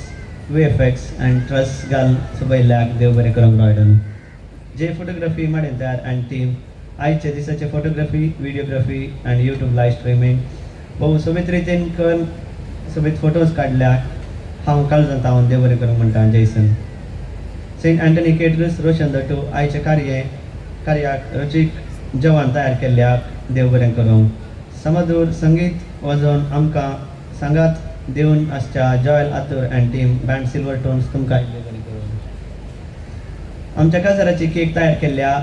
VFX एंड ट्रस घाल सोबयल्ल्याक देव बरें करूंक रॉयडन. जे फोटोग्राफी माडेन तयार एंड टीम आयचे दिसाचे photography videography and YouTube live streaming भोव सोबीत रितीन करून सोबीत फोटोज काडल्याक हांव काळजांत हांव देव बरें करूंक म्हणटा जैसन. सेंट अँटनी केटरस रोशन दटू आयचे कार्याक रुचीक जेवण तयार केल्ल्याक देव बरें करूं. समदूर संगीत वाजोवन आमकां सांगात दिवन आसच्या Joel Athur and team band Silver Tones तुमकां देव बरें करूं. आमच्या काजाराची केक तयार केल्ल्या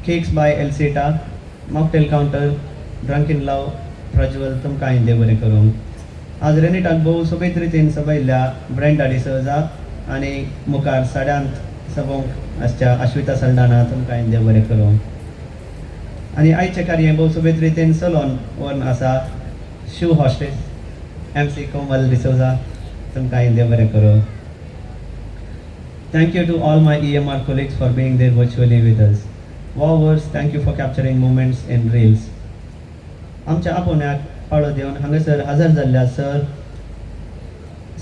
cakes by Elsita mocktail counter Drunkin Love Prajwal तुमकां देव बरें करूं. आज रेनिटाक भोव सोबीत रितीन सबयल्ल्या ब्रेंडा डिसोजा आनी मुखार साड्यांत सबोंक आसच्या अश्विता सल्डाना तुमकां देव बरें करूं. आनी आयचे कार्य भोव सोबीत रितीन चलोन व्हरून आसा शू हॉस्टेस MC कोमल डिसोजा तुमकां देव बरें करूं. Thank you to all my EMR colleagues for being there virtually with us. Wow words, thank you for capturing moments in reels. आमच्या आपोवण्याक फाळो दिवन हांगासर हजर जाल्ल्या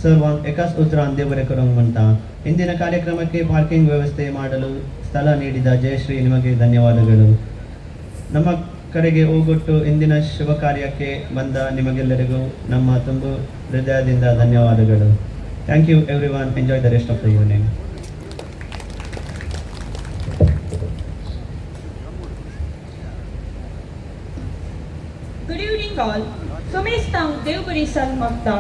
सर्वांक एकाच उतरान देव बरें करूंक म्हणटा. ಇಂದಿನ ಕಾರ್ಯಕ್ರಮಕ್ಕೆ ಪಾರ್ಕಿಂಗ್ ವ್ಯವಸ್ಥೆ ಮಾಡಲು ಸ್ಥಳ ನೀಡಿದ ಜಯಶ್ರೀ ನಿಮಗೆ ಧನ್ಯವಾದಗಳು. ನಮ್ಮ ಕಡೆಗೆ ಹೋಗೊಟ್ಟು ಇಂದಿನ ಶುಭ ಕಾರ್ಯಕ್ಕೆ ಬಂದ ನಿಮಗೆಲ್ಲರಿಗೂ ನಮ್ಮ ತುಂಬು ಹೃದಯದಿಂದ ಧನ್ಯವಾದಗಳು. Thank you everyone. Enjoy the rest of the evening. Good evening all. सोमेस्तांक देव बरी सान मागता.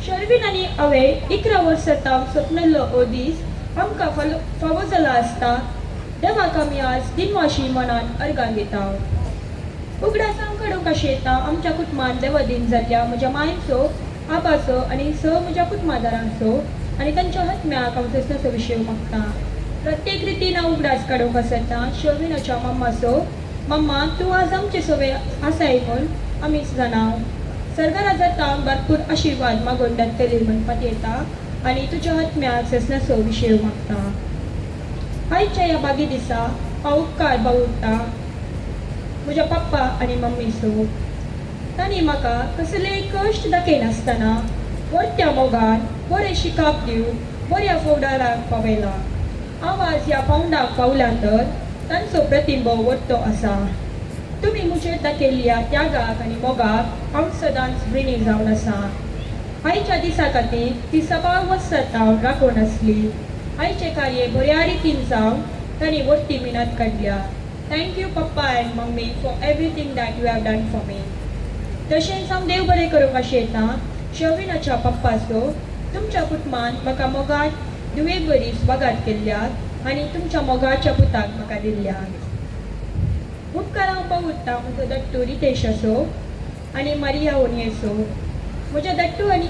शर्विन आनी हांवें 11 वर्सां स्वप्नल्लो हो दीस आमकां फावो जाला आसता देवाक आमी आज दिनवाशी मनान अर्गां घेता. उगडासां कडूंक अशें येता आमच्या कुटुंबान देवादीन जाल्ल्या म्हज्या मायचो आपाचो आनी म्हज्या कुटुंबादारांचो आनी तांच्या आत्म्याक हांव थंयसर विशय मागता. प्रत्येक रितीन हांव उगडास काडूंक आसता शर्विनाच्या मम्माचो. मम्मा तूं आज आमचे सवय आसाय म्हूण आमी जाणाव. सर्गराजांक भरपूर आशिर्वाद मागून धाडटली म्हणपाक येता आनी तुज्या आत्म्याक ससनाचो विशय मागता. आयच्या ह्या बागी दिसा हांव उपकार बावुरता म्हज्या पप्पा आनी मम्मीचो. तांणी म्हाका कसलेय कश्ट दाखयनासतना वर्त्या मोगान बरें शिकाप दिवन बऱ्या फौडाराक पावयला. हांव आज ह्या पावंडाक पावल्या तर तांचो प्रतिंब वर्तो आसा. तुमी मुजेर दाखयल्ल्या त्यागाक आनी मोगाक हांव सदांच ऋणी जावन आसा. आयच्या दिसा खातीर ती सभा वर्सां राखून आसली. आयचे कार्य बऱ्या रितीन जावन तांणी वर्ती मिनत काडल्या. Thank you papa and mummy for everything that you have done for me. तशेंच हांव देव बरें करूंक अशें येता शर्विनाच्या पप्पाचो. तुमच्या कुटुंबान म्हाका मोगाट दुवे बरी स्वागत केल्ल्यात आनी तुमच्या मोगाच्या पुताक म्हाका दिल्ल्यात. उपकार हांव पावुरता म्हजो दट्टू रितेशाचो आनी मारिया ओनयेचो. म्हज्या दट्टू आनी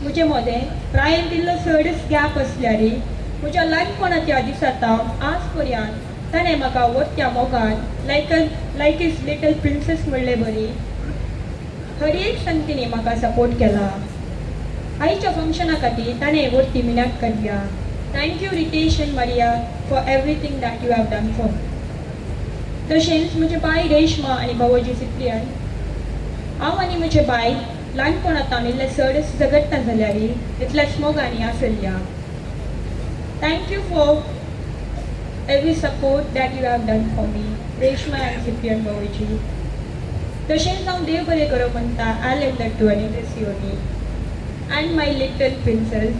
म्हजें मोदें प्रायेन दिल्लो चडच गॅप आसल्यारय म्हज्या ल्हानपणाच्या दिसांत आज पर्यंत ताणें म्हाका वर्त्या मोगान लायक इज लिटल प्रिन्सेस म्हणले बरी हर एक संगतींनी म्हाका सपोर्ट केला. आईच्या फंक्शना खातीर ताणें व्हरती मिनात करया. Thank you Ritesh and Maria for everything that you have done for. तशेंच म्हजे बाय रेश्मा आनी भावोजी सिप्रियन. हांव आनी म्हजे बाय ल्हानपणांतान इल्ले चड झगडटा जाल्यार इतल्या मोगांनी आसल्या. Thank you for every support that you have done for me, Reshma and Cyprian भावोजी. तशेंच हांव देव बरें करूं म्हणटा आलेन दट्टू आनी ट्रेसिओनी. And my little princess,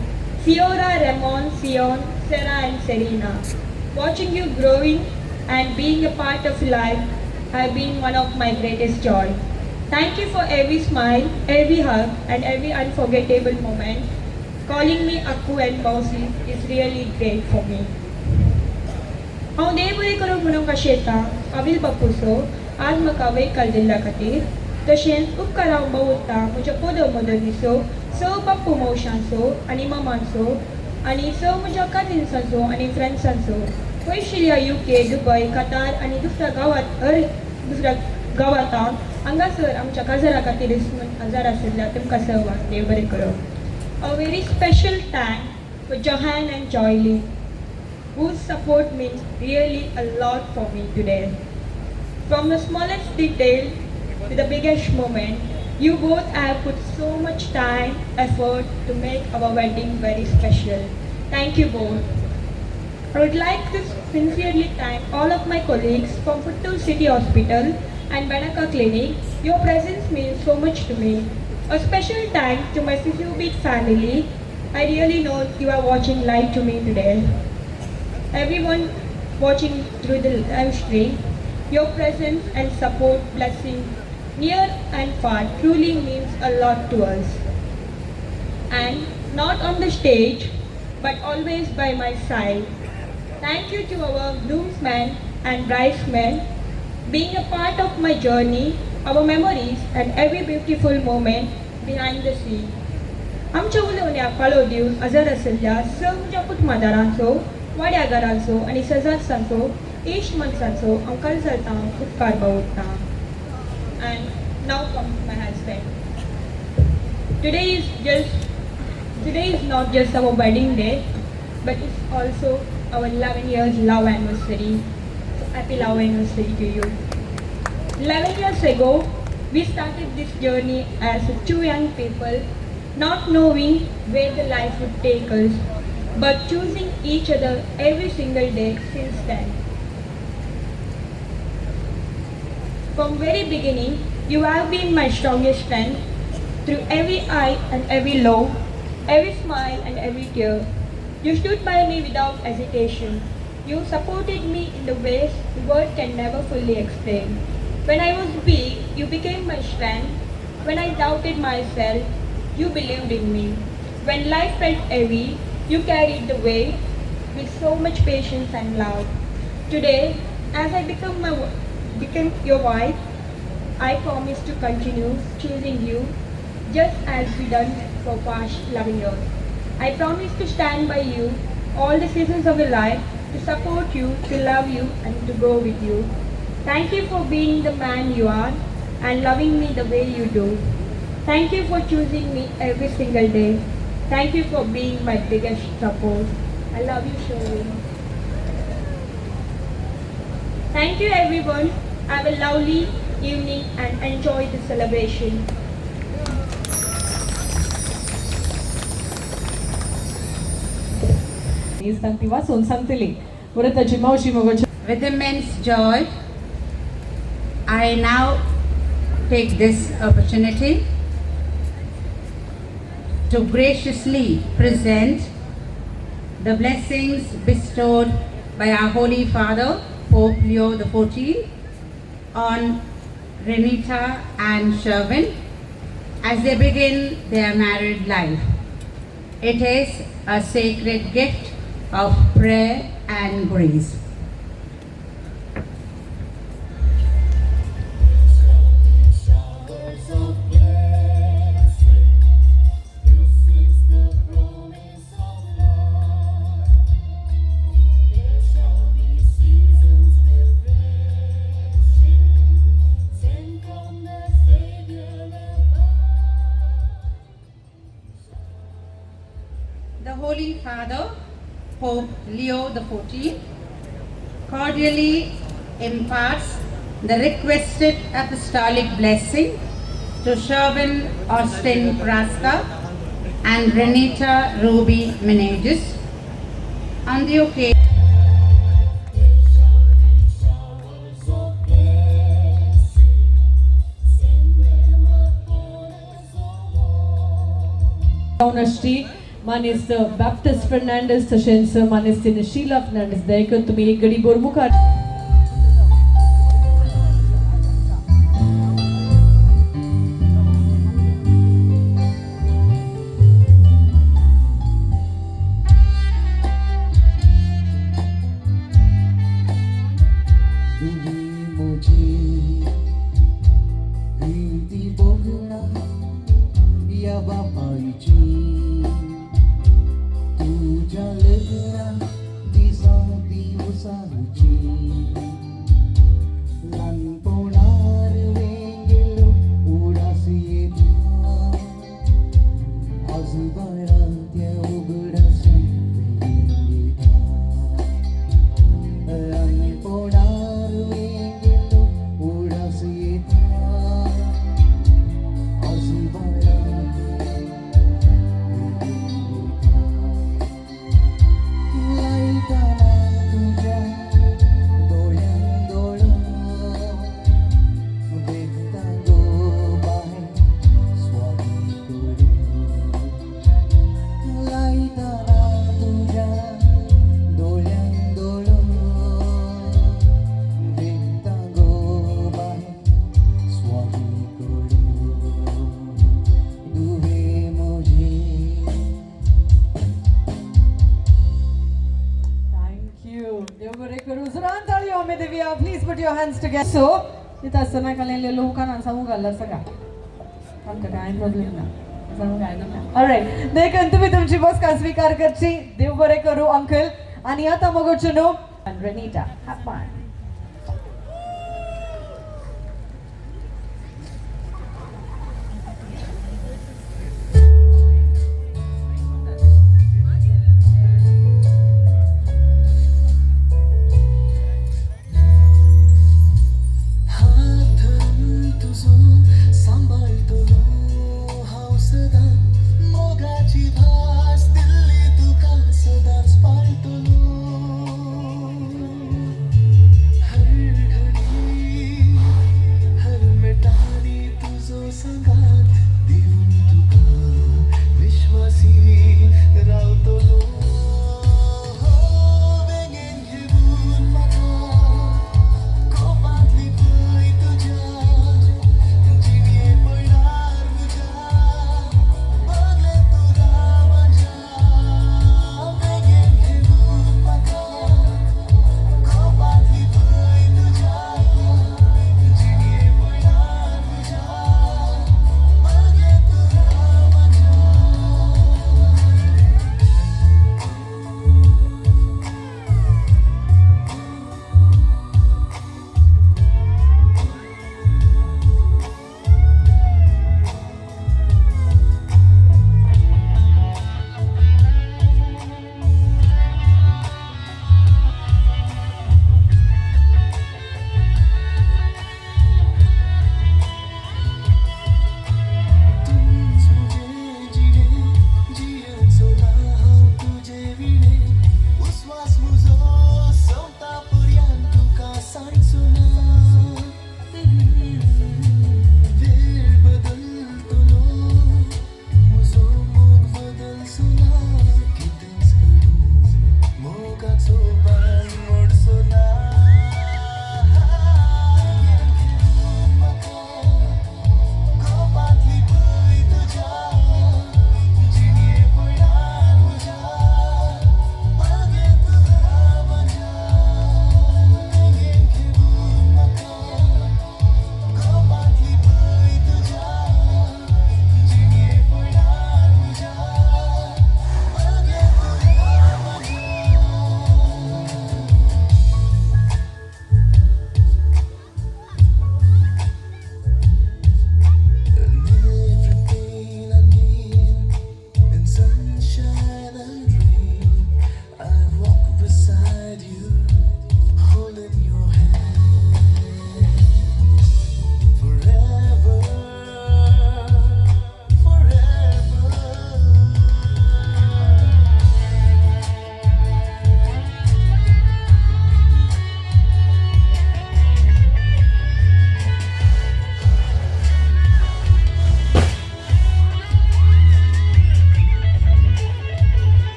Fiora, Ramon, Sion, Sarah and Serena. Watching you growing and being a part of life have been one of my greatest joy. Thank you for every smile, every hug and every unforgettable moment. Calling me Akku and Mausi is really great for me. हांव देव बरें करूं म्हणून कशें येता अविल बापूसो आज म्हाका vehicle दिल्ल्या खातीर. तशेंच उपकार हांव भोवता म्हज्या पोदो मदनीचो, स बाप्पू मौशांचो आनी मामांचो आनी स म्हज्या कजिन्सांचो आनी फ्रेंड्सांचो पयशिल्ल्या UK, दुबय, कतार आनी दुसऱ्या गांवांत हांगासर आमच्या काजारा खातीर हजर आशिल्ल्या तुमकां सर्वांक देव बरें करूं. A very special thank for Johan and Joyly, whose support means really a lot for me today. From the smallest detail to the biggest moment, you both have put so much time, effort to make our wedding very special. Thank you both. I would like to sincerely thank all of my colleagues from Puttur City Hospital and Banaka Clinic. Your presence means so much to me. A special thanks to my Sisubit family. I really know you are watching live to me today. Everyone watching through the live stream, your presence and support, blessing, near and far truly means a lot to us. And not on the stage, but always by my side. Thank you to our groomsmen and bridesmen, being a part of my journey, our memories and every beautiful moment behind the scene. आमच्या उलोवण्याक पाळो दिवन हजर आशिल्ल्या सगळ्या कुटुंबदारांचो, वाड्यागारांचो आनी सजासांचो, इश्ट मनशांचो हांव काळजांतल्यान उपकार बावगता. And now comes my husband. Today is not just our wedding day, but it's also our 11 years love anniversary. So happy love anniversary to you. 11 years ago, we started this journey as two young people, not knowing where the life would take us, but choosing each other every single day since then. From very beginning, you have been my strongest strength. Through every high and every low, every smile and every tear, you stood by me without hesitation. You supported me in the ways the word can never fully explain. When I was weak, you became my strength. When I doubted myself, you believed in me. When life felt heavy, you carried the weight with so much patience and love. Today, as I become your wife, I promise to continue choosing you just as we done for past 11 years. I promise to stand by you all the seasons of your life, to support you, to love you and to grow with you. Thank you for being the man you are and loving me the way you do. Thank you for choosing me every single day. Thank you for being my biggest support. I love you, Sherwin. Thank you everyone. Have a lovely evening and enjoy the celebration. सांगती वाचून सांगतली व्रताची मावशी मगोची. With immense joy, I now take this opportunity to graciously present the blessings bestowed by our Holy Father, Pope Leo XIV, on Renita and Sherwin as they begin their married life. It is a sacred gift of prayer and grace. Father, Pope Leo XIV, cordially imparts the requested apostolic blessing to Sherwin Austin Kraska and Renita Ruby Menegis on the occasion. Shri man ist der Baptist Fernandes तशेंच man ist in Sheila Fernandes देखून तुम्ही एक गडी bore मुखार Please put your hands together. So, इथं असताना कालेले लोकांना सांगू घालला सगळा आमका काय प्रॉब्लेम ना सांगू काय ना ऑलराइट देखन तुम्ही तुमची बसका स्वीकार करची देव बरे करू अंकल आणि आता मग चुनो रेनिटा हॅव फन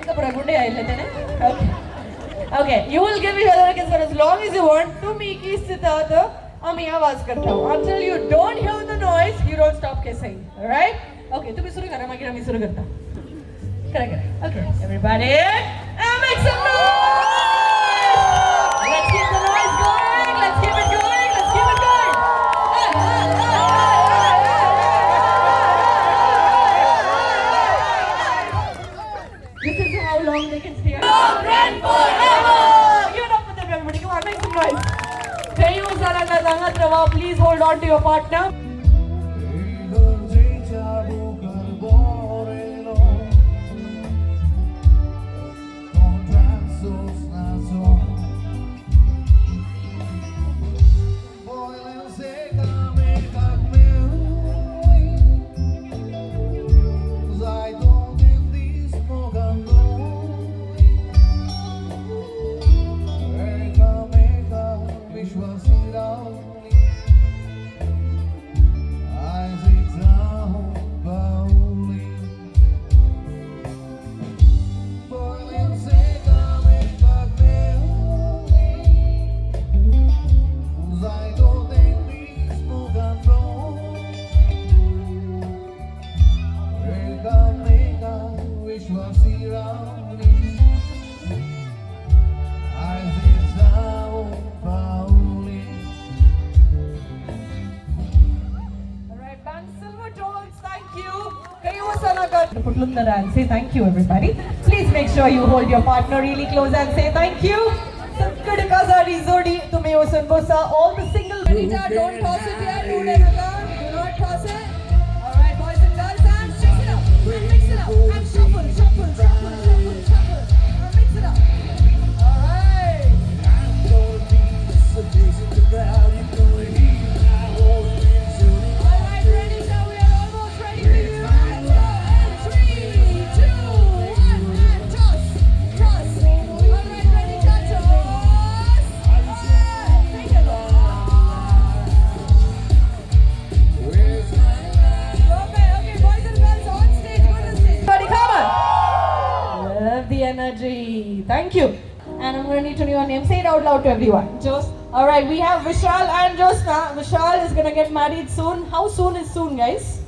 तुका पुरा गुंडे आयले तेने okay you will give each other a kiss for as long as you want तुम्ही किस दितात आम्ही आवाज करता until you don't hear the noise you don't stop kissing alright okay तुम्ही सुरू करा मागीर आम्ही सुरू करता करा okay everybody make some noise let's keep the noise going let's keep it going let's keep it going this is how long they can stay long and forever give it up for them everybody come on make some noise Thank you Saranga Dangatrava please hold on to your partner and say thank you everybody please make sure you hold your partner really close and say thank you Sankadakazari Zodi Tumeosan Bosa all the single Renita don't toss it yet do not toss it alright boys and girls and mix it up and mix it up and shuffle and mix it up alright alright Renita we are almost ready for you energy. Thank you. And I'm going to need to know your name. Say it out loud to everyone. Alright, we have Vishal and Josna. Vishal is going to get married soon. How soon is soon, guys?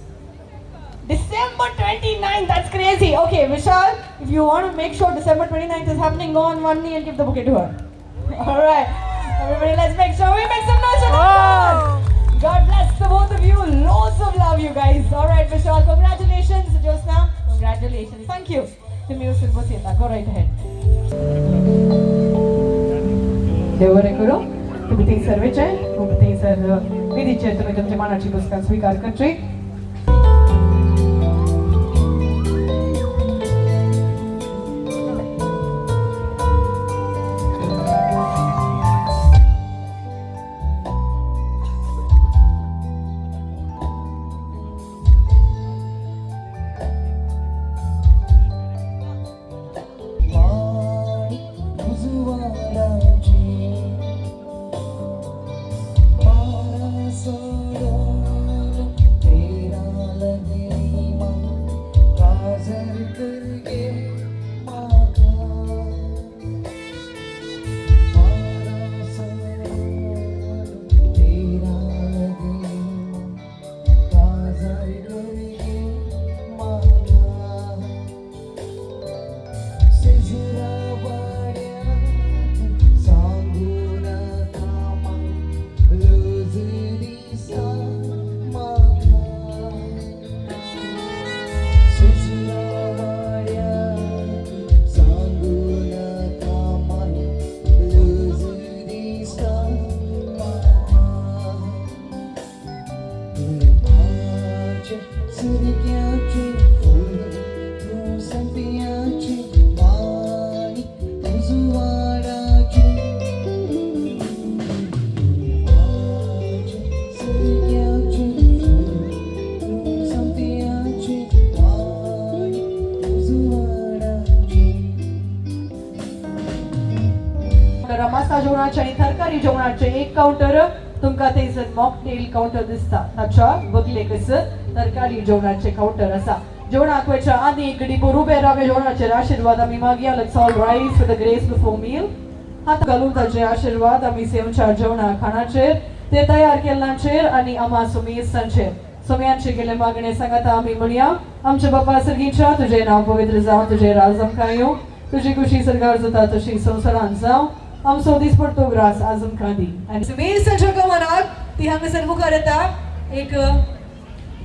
December 29th. That's crazy. Okay, Vishal, if you want to make sure December 29th is happening, go on one knee and give the bouquet to her. Alright. Everybody, let's make sure we make some noise. God bless the both of you. Loads of love, you guys. Alright, Vishal. Congratulations. Josna, congratulations. Thank you. The music was here. Go right ahead. देवरेकरो तुम्ही सर्वेचे तुम्ही sir विधीचे तुम्ही तुमच्या मानाची पुस्तक स्वीकार करचे रमासा जेवणाचे आणि तरकारी जेवणाचे एक काउंटर तुमकां थंयसर मॉकटेल काउंटर दिसता ताच्या बगले कसर तरकारी जेवणाचे काउंटर आसा जेवणाक वयच्या आदी एक घडी बरोबर रावे जेवणाचेर आशीर्वाद आमी मागया. Let's all rise for the grace before meal. हात घालून ताचे आशीर्वाद आमी सेवच्या जेवणा खाणाचेर ते तयार केल्ल्याचेर आनी आमा सुमेसांचेर सोम्यांचे गेले मागणे सांगाता आमी म्हणया. आमचे बापा सर्गीच्या तुझे नाव पवित्र जावं, तुझे राज आमकां येवं, तुझी खुशी सरकार जाता तशी संवसारांत जावं. आमचो दीस पडतो ग्रास आज आमकां दी. आनी सुमेसांच्या गमनाक ती हांगासर मुखार येता. एक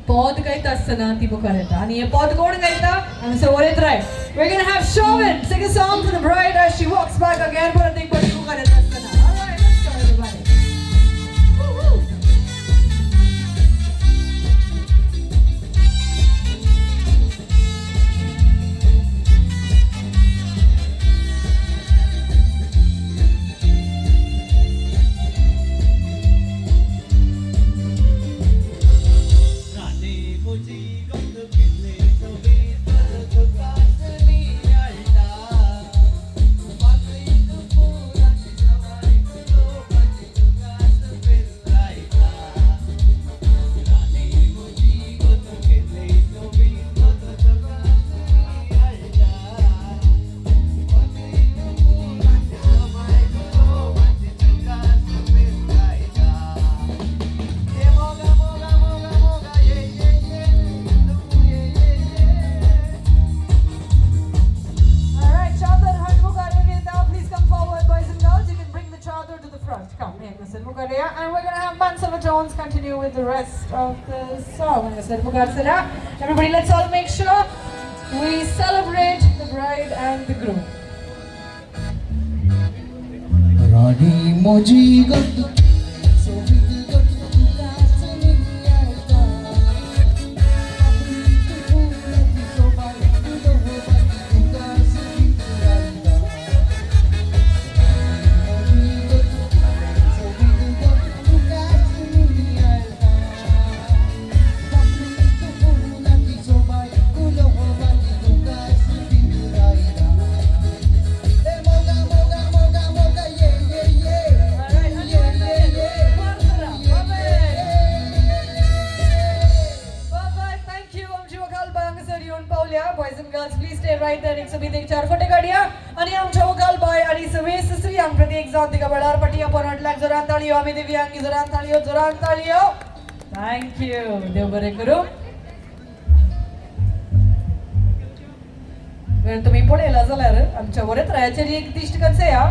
पद गायता आसतना ती मुखार येता आनी हे पद कोण गायता हांगासर वरयत राय. We're going to have Chauvin sing a song for the bride as she walks back again. परत एक पद मुखार येता आसतना. All right, let's go everybody. Woo-hoo. And we're going to have Mansala Jones continue with the rest of the song. Everybody, let's all make sure we celebrate the bride and the groom. Rani Moji boys and girls, please stay right there. एक सभी देख चार फोटे काढिया आणि आमच्या वकाल bye आणि सवे सस्त्री आम प्रत्येक जात तिका बळार पटिया पोराट लाग जोरान ताळियो आमी दिव्यांगी जोरान ताळियो. Thank you. देव बरे करू. तुम्ही पळयला जाल्यार आमच्या वरेत रायाचेर एक दिश्ट कसे या.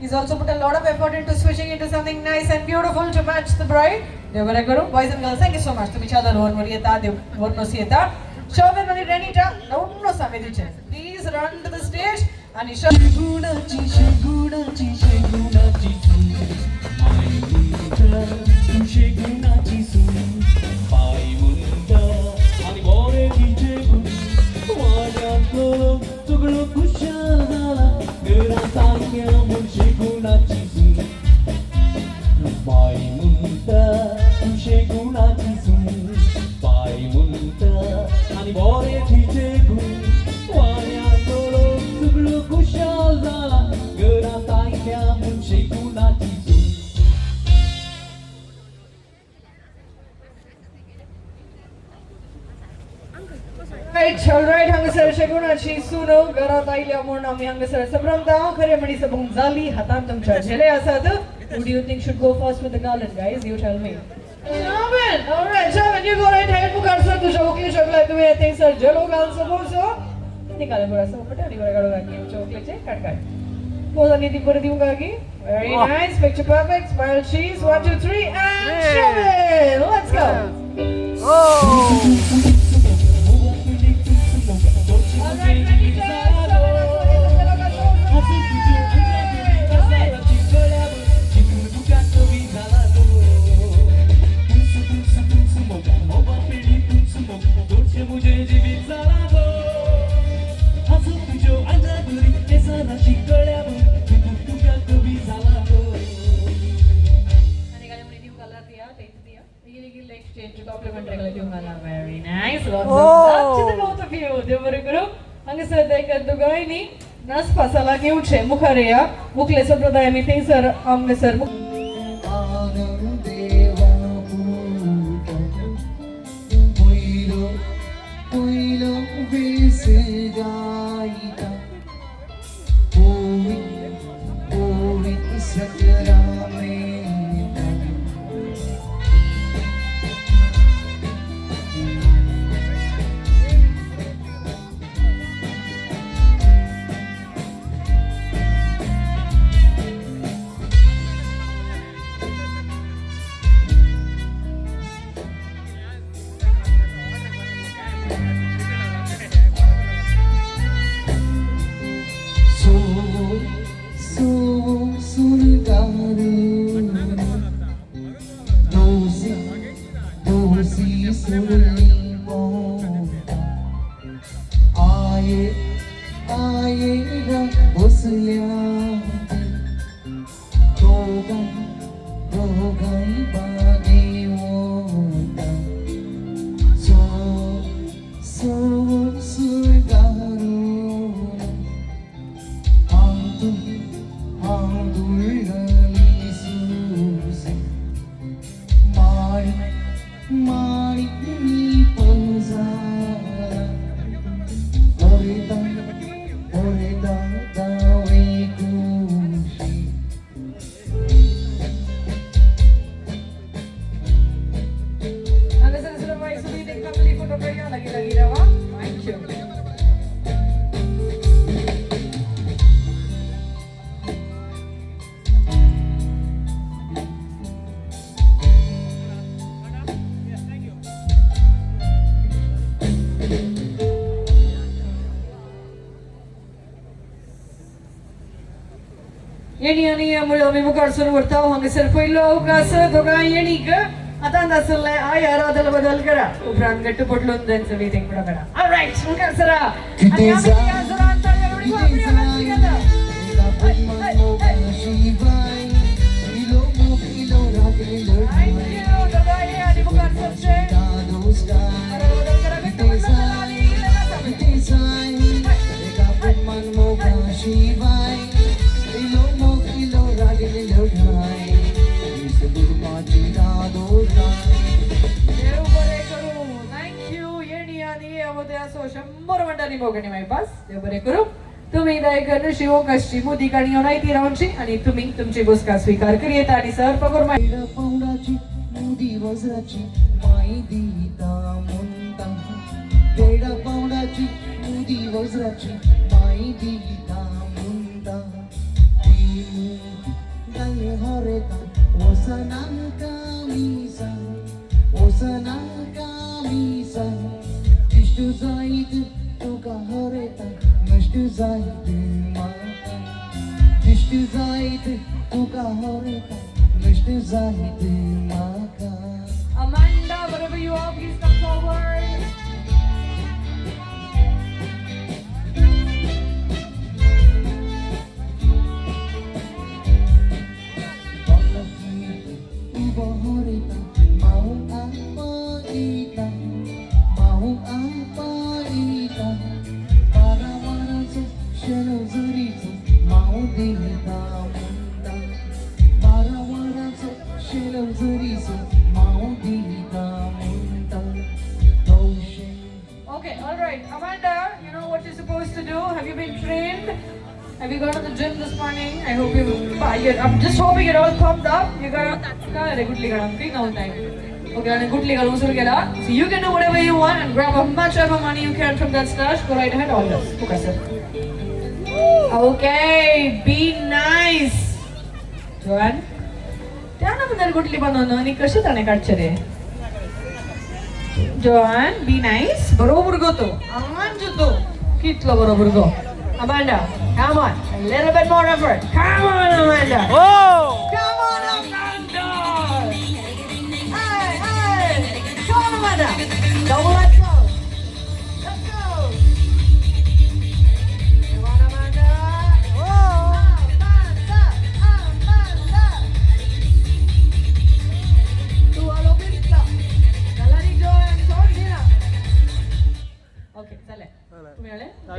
He's also put a lot of effort into switching into something nice and beautiful to match the bride. देव बरे करू. Boys and girls, thank you so much. तुम्ही चादर वर येता, देव वरनोसी येता. Chauvin and Renita, no samidiche. Please run to the stage and शेगुणाची सून पाय मुंडा आणि बोरे तिचे गुण वाड्यातलो सगळं खुशाल झाला घरासारख्या म्हूण शेगुणाची सून पाय मुंडा शेगुणाची सून पाय मुंडा आणि बोरे तिचे गुण वाड्यातलो सगळं खुशाल झाला घरासारख्या म्हूण शेगुणाची सून. all right, हांगासर शेगुणाची सून घरात आयल्या म्हणून आमी हांगासर संभ्रमता. खरे म्हणी सबंग जाली हातान तुमच्या झेले आसात. Who do you think should go first with the garland, guys? You tell me. Chauvin, all right, Chauvin, you go right ahead. मुखार सर तुझ्या ओकली शकला तुम्ही येते सर झेलो घाल समोरसो निकाले बरं असं पटाली बरं काढू गागी आमच्या ओकलीचे काढ पोजांनी ती बरं देऊ गागी. Very nice, picture perfect, smile cheese, 1, 2, 3 and Chauvin, let's go. All right, ready, very nice. Lots of love to the both of you. देवरे करू. हांगासर देखत दोगांयनी नाच पासाला घेवचे मुखारया मुखले संप्रदायानी थंयसर हांगासर Poilo बेस गायिका ओवी सकरा में आएगा उसल्या दोघाई बागे होता सो सुगारू आंदुलनी सुसे मारी पंजा येणी आणि आम्ही मुखारसून उरताव हांगासर पयलो अवकाश दोगांय येणीक आता नासले आयार अदल बदल करा उपरांत गट्ट पडलून त्यांचं मीटिंग पुढे करा ऑलराइट मुखारसरा आणि आम्ही या जरांत एवढी वापरी आवाज घेता आणि मुखारसरचे शंभर मंडळी मोगणी माय पास देव बरे करू तुम्ही दायकर शिवो कशी मोदी काणी नाही रावची आणि तुम्ही तुमची बुसका स्वीकार करियेत आणि सर पगोर माय पौंडाची मोदी वज्राची माई दीता मुंता बेडा पौंडाची मोदी वज्राची माई दीता मुंता गल हरेता ओसना कामीसा Nishtu zaid tuka hareta Nishtu zaid mata Nishtu zaid tuka hareta Nishtu zaid mata Amanda, wherever you are, please come forward. Uba hareta mau apa ita Mau apa ita Para warazo shelo zurizo Mau dita munda Para warazo shelo zurizo Mau dita munda Doshe Okay, all right. Amanda, you know what you're supposed to do? Have you been trained? Have you gone to the gym this morning? I hope I'm just hoping it all thumbs up. You got good legal. I'm free now time. Okay, and good legal. So you can do whatever you want and grab as much of money you can from that stash. Go right ahead, all this. Okay, sir. Okay, be nice. Joanne? त्यानं पण गुटली बनवणं आणि कशी त्याने काढचे रे Joanne, be nice. बरोबर गो तो आमान जुतो कितलो बरोबर गो Amanda, come on. A little bit more effort. Come on, Amanda. Oh! Come on, Amanda. Hey, hey. Come on, Amanda. Double let's go. Let's go. Come on, Amanda. Oh! Amanda, Amanda. Tu alo pista. Dalari Joanne, Okay, चले. तुम्ही आले? ते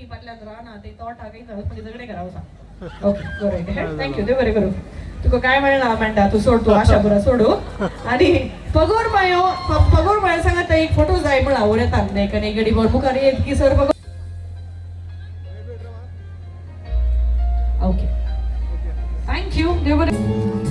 तुमी फाटल्यान रावना ते तोटा काही झालं म्हणजे झगडे करावं सांग ओके बरं थँक्यू देव बरें करूं तुका काय मेळना म्हणटा तू सोड तू आशा पुरा सोडू आणि पगोर मायो सांगात एक फोटो जाय म्हणा उरेतान नाही का नाही गडी बोर मुखार येत की सर पगोर ओके थँक्यू देव बरें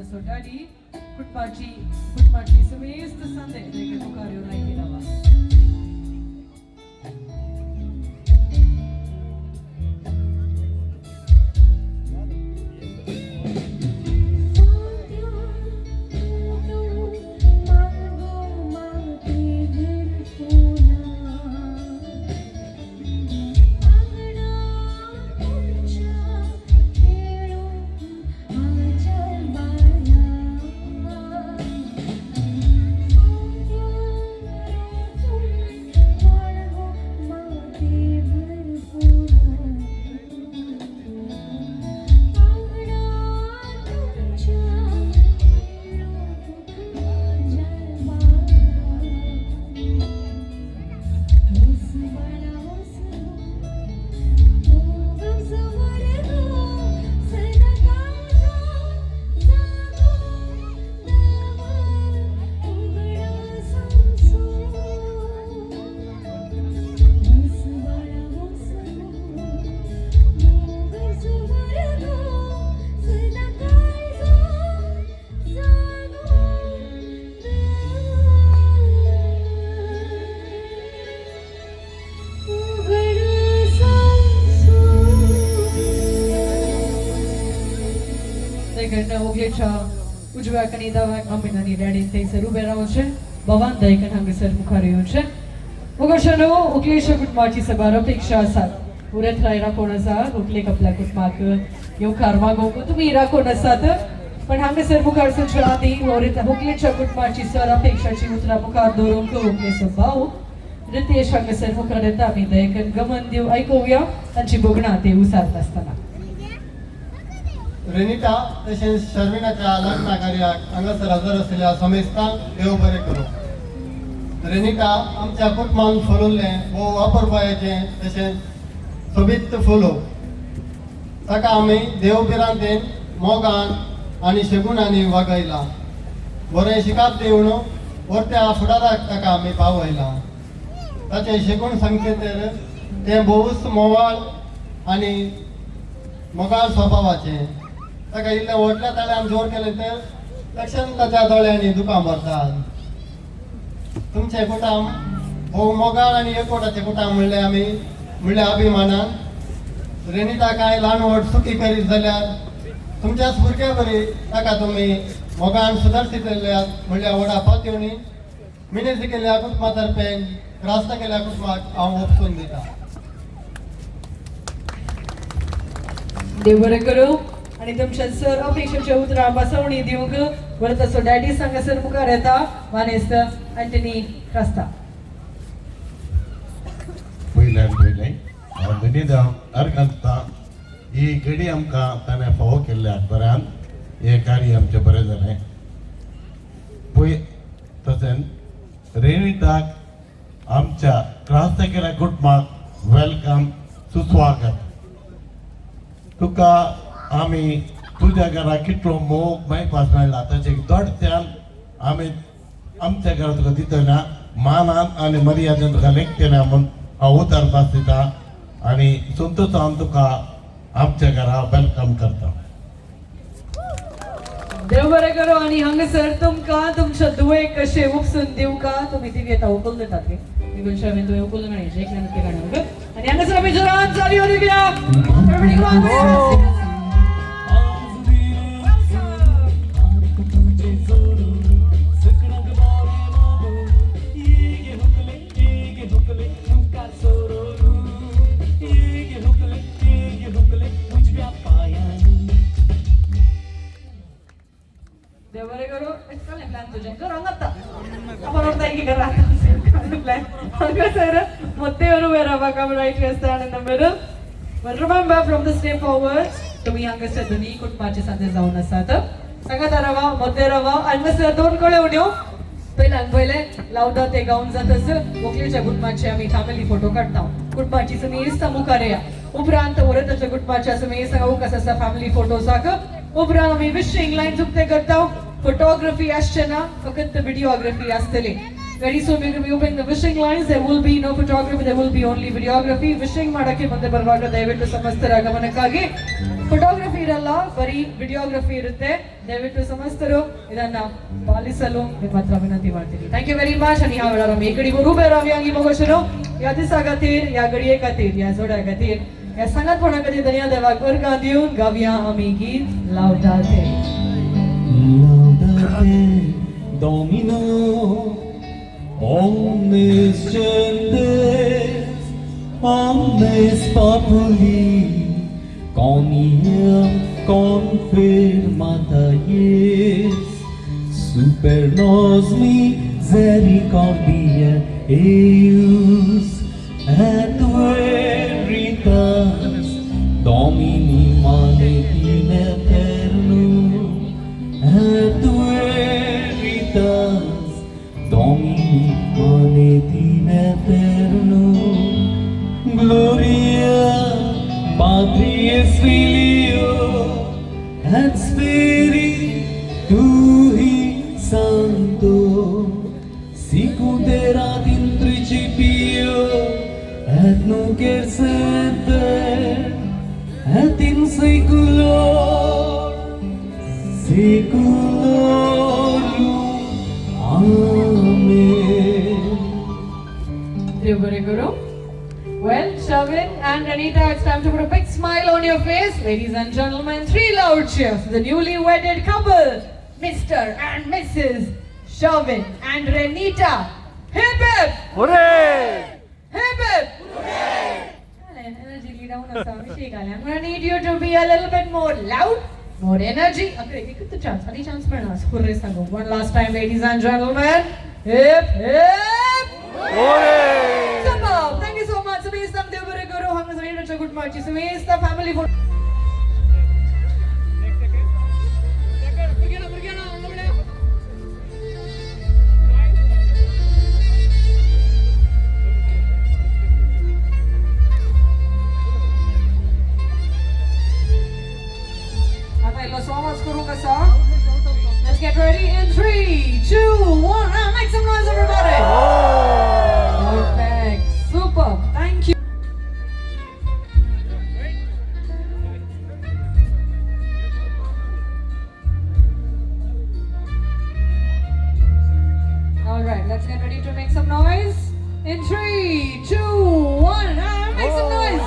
Sodali, Kutmachi, Sumis, the Sunday, they get to carry like in our. ओगलेच्या उजव्या कनी दावा आंबिनानी रेडी थैसर उबे रावचे भवान दायकन हांगसर मुखार येवचे मुगोशनो उगलेच्या कुटुंबाची सभा अपेक्षा आसात उरेत रायरा कोण आसा उगलेक आपल्या कुटुंबाक येवकार मागोवंक तुमी राखोन आसात पण हांगसर मुखार सुचला ती उगलेच्या कुटुंबाची सर अपेक्षाची उतरां मुखार दवरूंक उगले सभाऊ रितेश हांगासर मुखार येता आमी दयेकन गमन दिव ऐकूया तांची बोगणां ते उसारत आसतना. रेनिटा तशेंच शर्मिनाच्या लग्ना कार्याक हांगासर हजर आशिल्ल्या समेस्तांक देव बरें करूं. रेनिटा आमच्या कुटुंबान फुलुल्लें वो वापरपाचें तशेंच सोबीत फुलो ताका आमी देवबिरांतेन मोगान आनी शेगुणांनी वागयला. बरें शिकाप दिवन वर्त्या फुडाराक ताका आमी पावयला. ताचे शेगूण संख्येचेर तें भोवूच मोवाळ आनी मोगाळ स्वभावाचें. ताका इल्लें व्हडल्या ताळ्यान जोर केलें तर तक्षण ताच्या दोळ्यांनी दुकां भरतात. तुमचे कुटाम भोव मोगाळ आनी एकवटाचें कुटाम म्हणल्या अभिमानान. रेनिता काय ल्हान व्हड चुकी करीत जाल्यार तुमच्याच भुरग्या बरी ताका तुमी मोगान सुदारशीत जाल्यात म्हणल्यार व्हडा पातयेवणी मिनेजी केल्ल्या कुटुंबा तर्फे त्रास्त केल्ल्या कुटुंबाक हांव ओपसून दिता. देव बरें करूं आनी तुमच्या सर अपेक्षेच्या उतरां बसवणी दिवंक बरें तसो डॅडी हांगासर मुखार येता. मानेस्त अँटनी क्रास्ता. पयल्यान गणित अर्घंता ही घडी आमकां ताणें फावो केल्ल्या बऱ्यान हें कार्य आमचें बरें जालें. पळय तशेंच रेनिटाक आमच्या क्रास्त केल्या कुटुंबाक वेलकम सुस्वागत. तुका आमी तुज्या घरा कितलो मोग मेळपाक मेळ्ळा ताचें दोडत्यान आमी आमच्या घरा तुका दितना मानान आनी मर्यादेन तुका लेखतेना म्हूण हांव उतारपाक दिता आनी संतोशान तुका आमच्या घरा वेलकम करता. देव बरें करूं आनी हांगासर तुमकां तुमच्या दुयेक कशें उपसून दिवका तुमी ती येता उखलून दितात न्ही. निगुण शर्मेन तुवें उखलून गणेश एक नंतर गाणं आनी हांगासर आमी जोरान चालयो दिवया. देव बरें करूं. कसलें प्लॅन तुजें कर हांगा आपण होता की करा प्लॅन हांगासर मोठे उबे रावपाक आमी right stand in the middle. But remember from the step forward तुमी हांगासर दोनी कुटुंबाचे साथी जावन आसात. सांगात रावा मोठे रावा. हांगासर दोन कळे उण्यो पयले लावता ते गावन जातस व्हंकलेच्या कुटुंबाचे आमी फॅमिली फोटो काडटा. कुटुंबाची समेस्त मुखार या. उपरांत वरताच्या कुटुंबाच्या समेस्त अवकाश आसा फॅमिली फोटोसाक. उपरांत आमी विशिंग लायन्स उक्ते करता. फोटोग्राफी आसचेना फकत व्हिडिओग्राफी आसतली. Very soon we're going to be opening the wishing lines. There will be no photography, there will be only videography. Wishing ಮಾಡಕ್ಕೆ ಮುಂದೆ ಬರುವಾಗ ದಯವಿಟ್ಟು ಸಮಸ್ತರ ಗಮನಕ್ಕಾಗಿ ಫೋಟೋಗ್ರಫಿ ಇರಲ್ಲ, ಬರೀ ವಿಡಿಯೋಗ್ರಫಿ ಇರುತ್ತೆ. ದಯವಿಟ್ಟು ಸಮಸ್ತರು ಇದನ್ನ ಪಾಲಿಸಲು ನಿಮ್ಮ ಹತ್ರ ವಿನಂತಿ ಮಾಡ್ತೀನಿ. Thank you very much. आणि ह्या वेळार आमी एकडे उबे रावया आनी मगोशनो या दिसा खातीर, या घडये खातीर, या जोड्या खातीर, या संगतपणा खातीर धन्यवाद देवाक वर्गां दिवन गावया आमी गीत लावताते. Domino omnes gentes omnes populi conia confirmata ies super nos misericordia eius et veritas Domini manet in aeternum et veritas Domini manet in aeternum. Gloria Patri et Filio et Spiritui Sancto sicut erat in principio et nunc et semper et in seculorum. Amen. देव बरें करूं. Well, Shavin and Anita, it's time to put a big smile on your face. Ladies and gentlemen, 3 loud cheers for the newly wedded couple, Mr. and Mrs. Shavin and Renita. Hip hip! Hooray! Hip hip! Hooray! Energy down. I'm going to need you to be a little bit more loud, more energy. Okay, give it the chance. Any chance for us? Hooray, Sango. One last time, ladies and gentlemen. Hip hip! Superb. Thank you so much. Sumestam Devbare Guru Hangas Renitacha Good Marchi. Sumesta family photo. Let's get ready in 3, 2, 1. Make some noise, everybody. Perfect. Super. Thank you. All right, let's get ready to make some noise. In 3, 2, 1. Make some noise.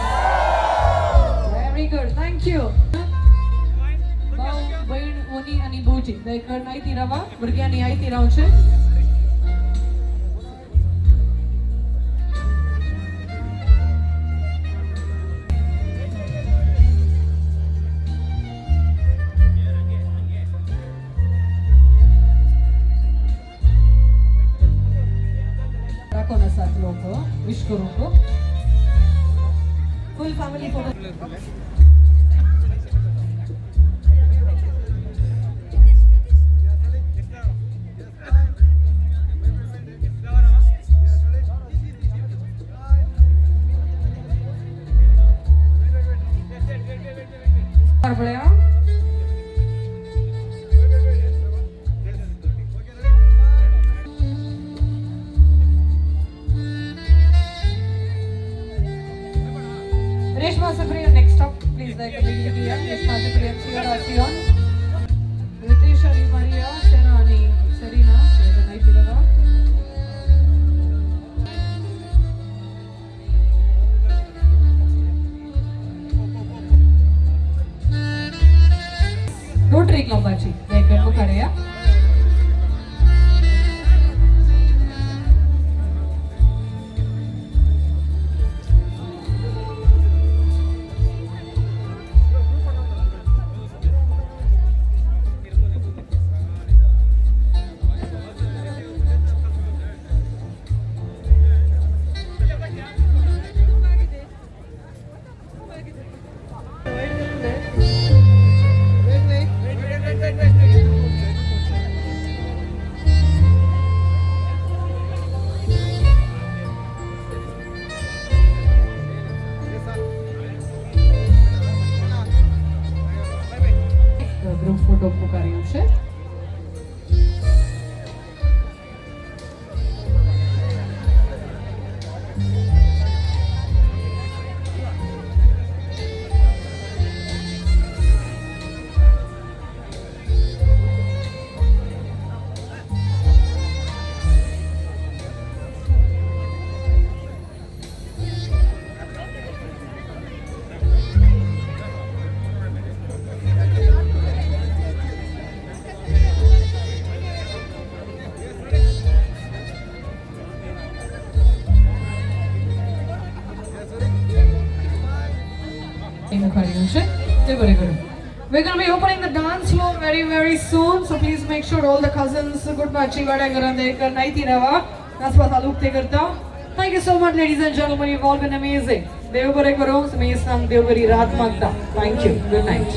Very good. Thank you. Oni ani Boji. They can I tirava, Burgiani I tiravche. Rako na sat loko, wish karo ko. Full family photo. Reshma Sabriya, next stop, please. Reshma Sabriya, Sion. Ritesh Ali Maria, Serani, Serena, night tirava. Rotary Club bachi, they can go kare. Group photo pokariam się. We're going to be opening the dance floor very, very soon. So please make sure all the cousins good matching. Thank you so much, ladies and gentlemen. You've all been amazing. Devbare Guru, Sumestam Devbari Raat Magda. Thank you. Good night.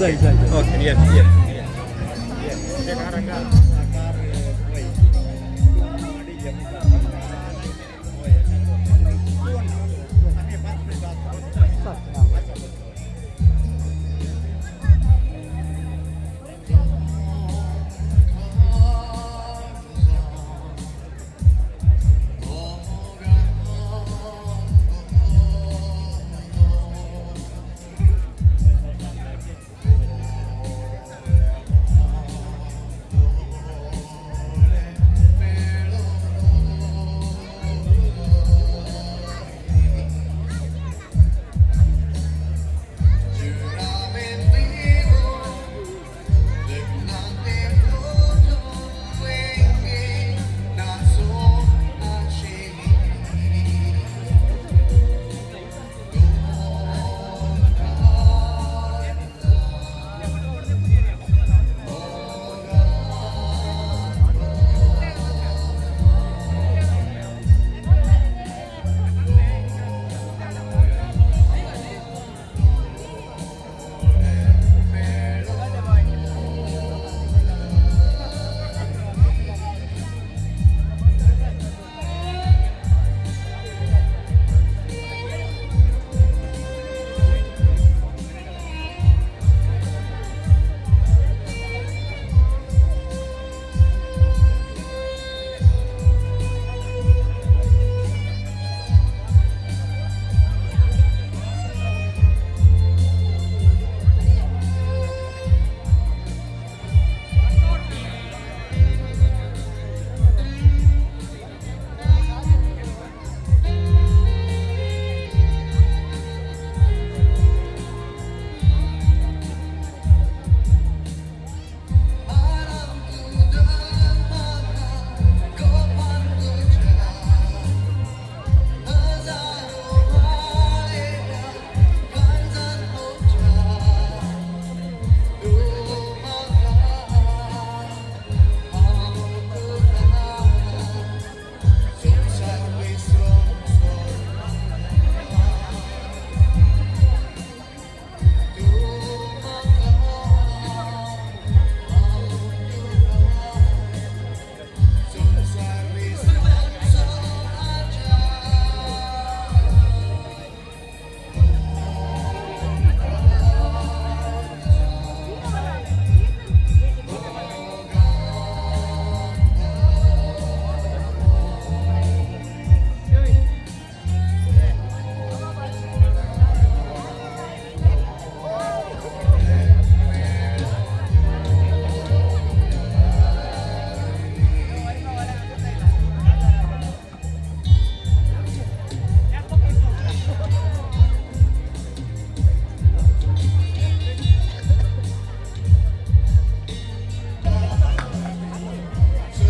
Okay, yes.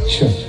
Sure.